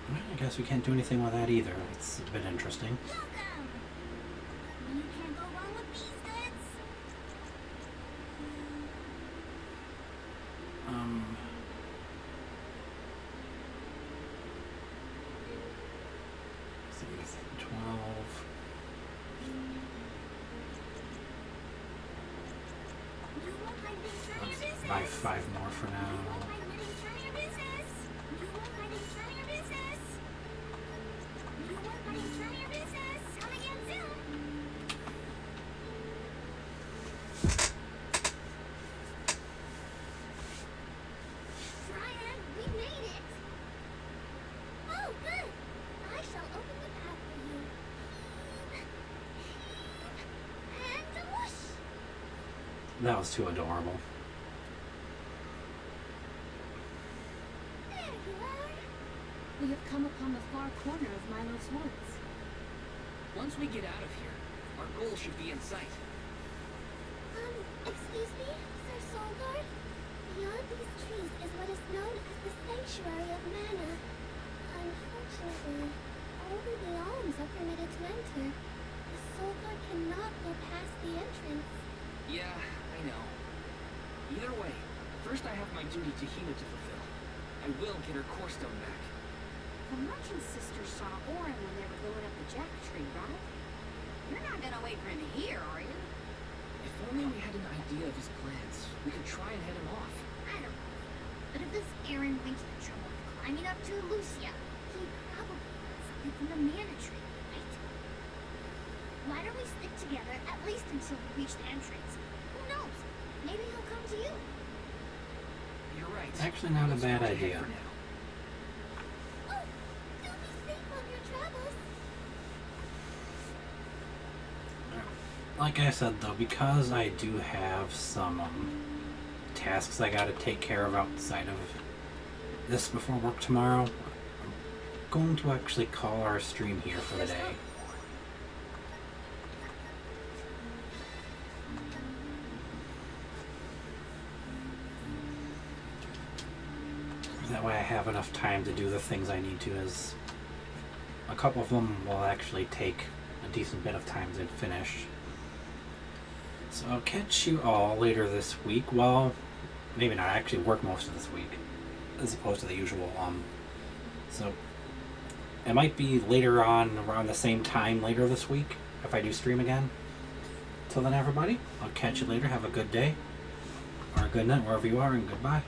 Well, I guess we can't do anything with that either. It's a bit interesting. Welcome! You can't go wrong with these goods. Let's see, 12. You won't mind being turn your Let's business. buy 5 more for You now. won't mind winning turn your business. You won't mind turn your business. You won't mind turn your business. Come again soon. That was too adorable. There you are. We have come upon the far corner of Milo's woods. Once we get out of here, our goal should be in sight. Excuse me, Sir Solgard? Beyond these trees is what is known as the Sanctuary of Mana. Unfortunately, only the alms are permitted to enter. The Solgard cannot go past the entrance. Yeah, I know. Either way, first I have my duty to Hina to fulfill. I will get her core stone back. The merchant sisters saw Orin when they were going up the jack tree, right? You're not gonna wait for him here, are you? If only we had an idea of his plans, we could try and head him off. I don't know. But if this Aaron went to the trouble of climbing up to Lucia, he probably wants something from the mana tree, right? Why don't we stick together at least until we reach the entrance? Who knows? Maybe he'll come to you. You're right. Actually, not a Let's bad forge ahead idea. for now. Oh, do be safe on your travels. Like I said though, because I do have some tasks I gotta take care of outside of this before work tomorrow, I'm going to actually call our stream here for the day. That way I have enough time to do the things I need to, as a couple of them will actually take a decent bit of time to finish. So I'll catch you all later this week. Well, maybe not. I actually work most of this week, as opposed to the usual. So it might be later on, around the same time later this week, if I do stream again. Till then, everybody, I'll catch you later. Have a good day, or a good night, wherever you are, and goodbye.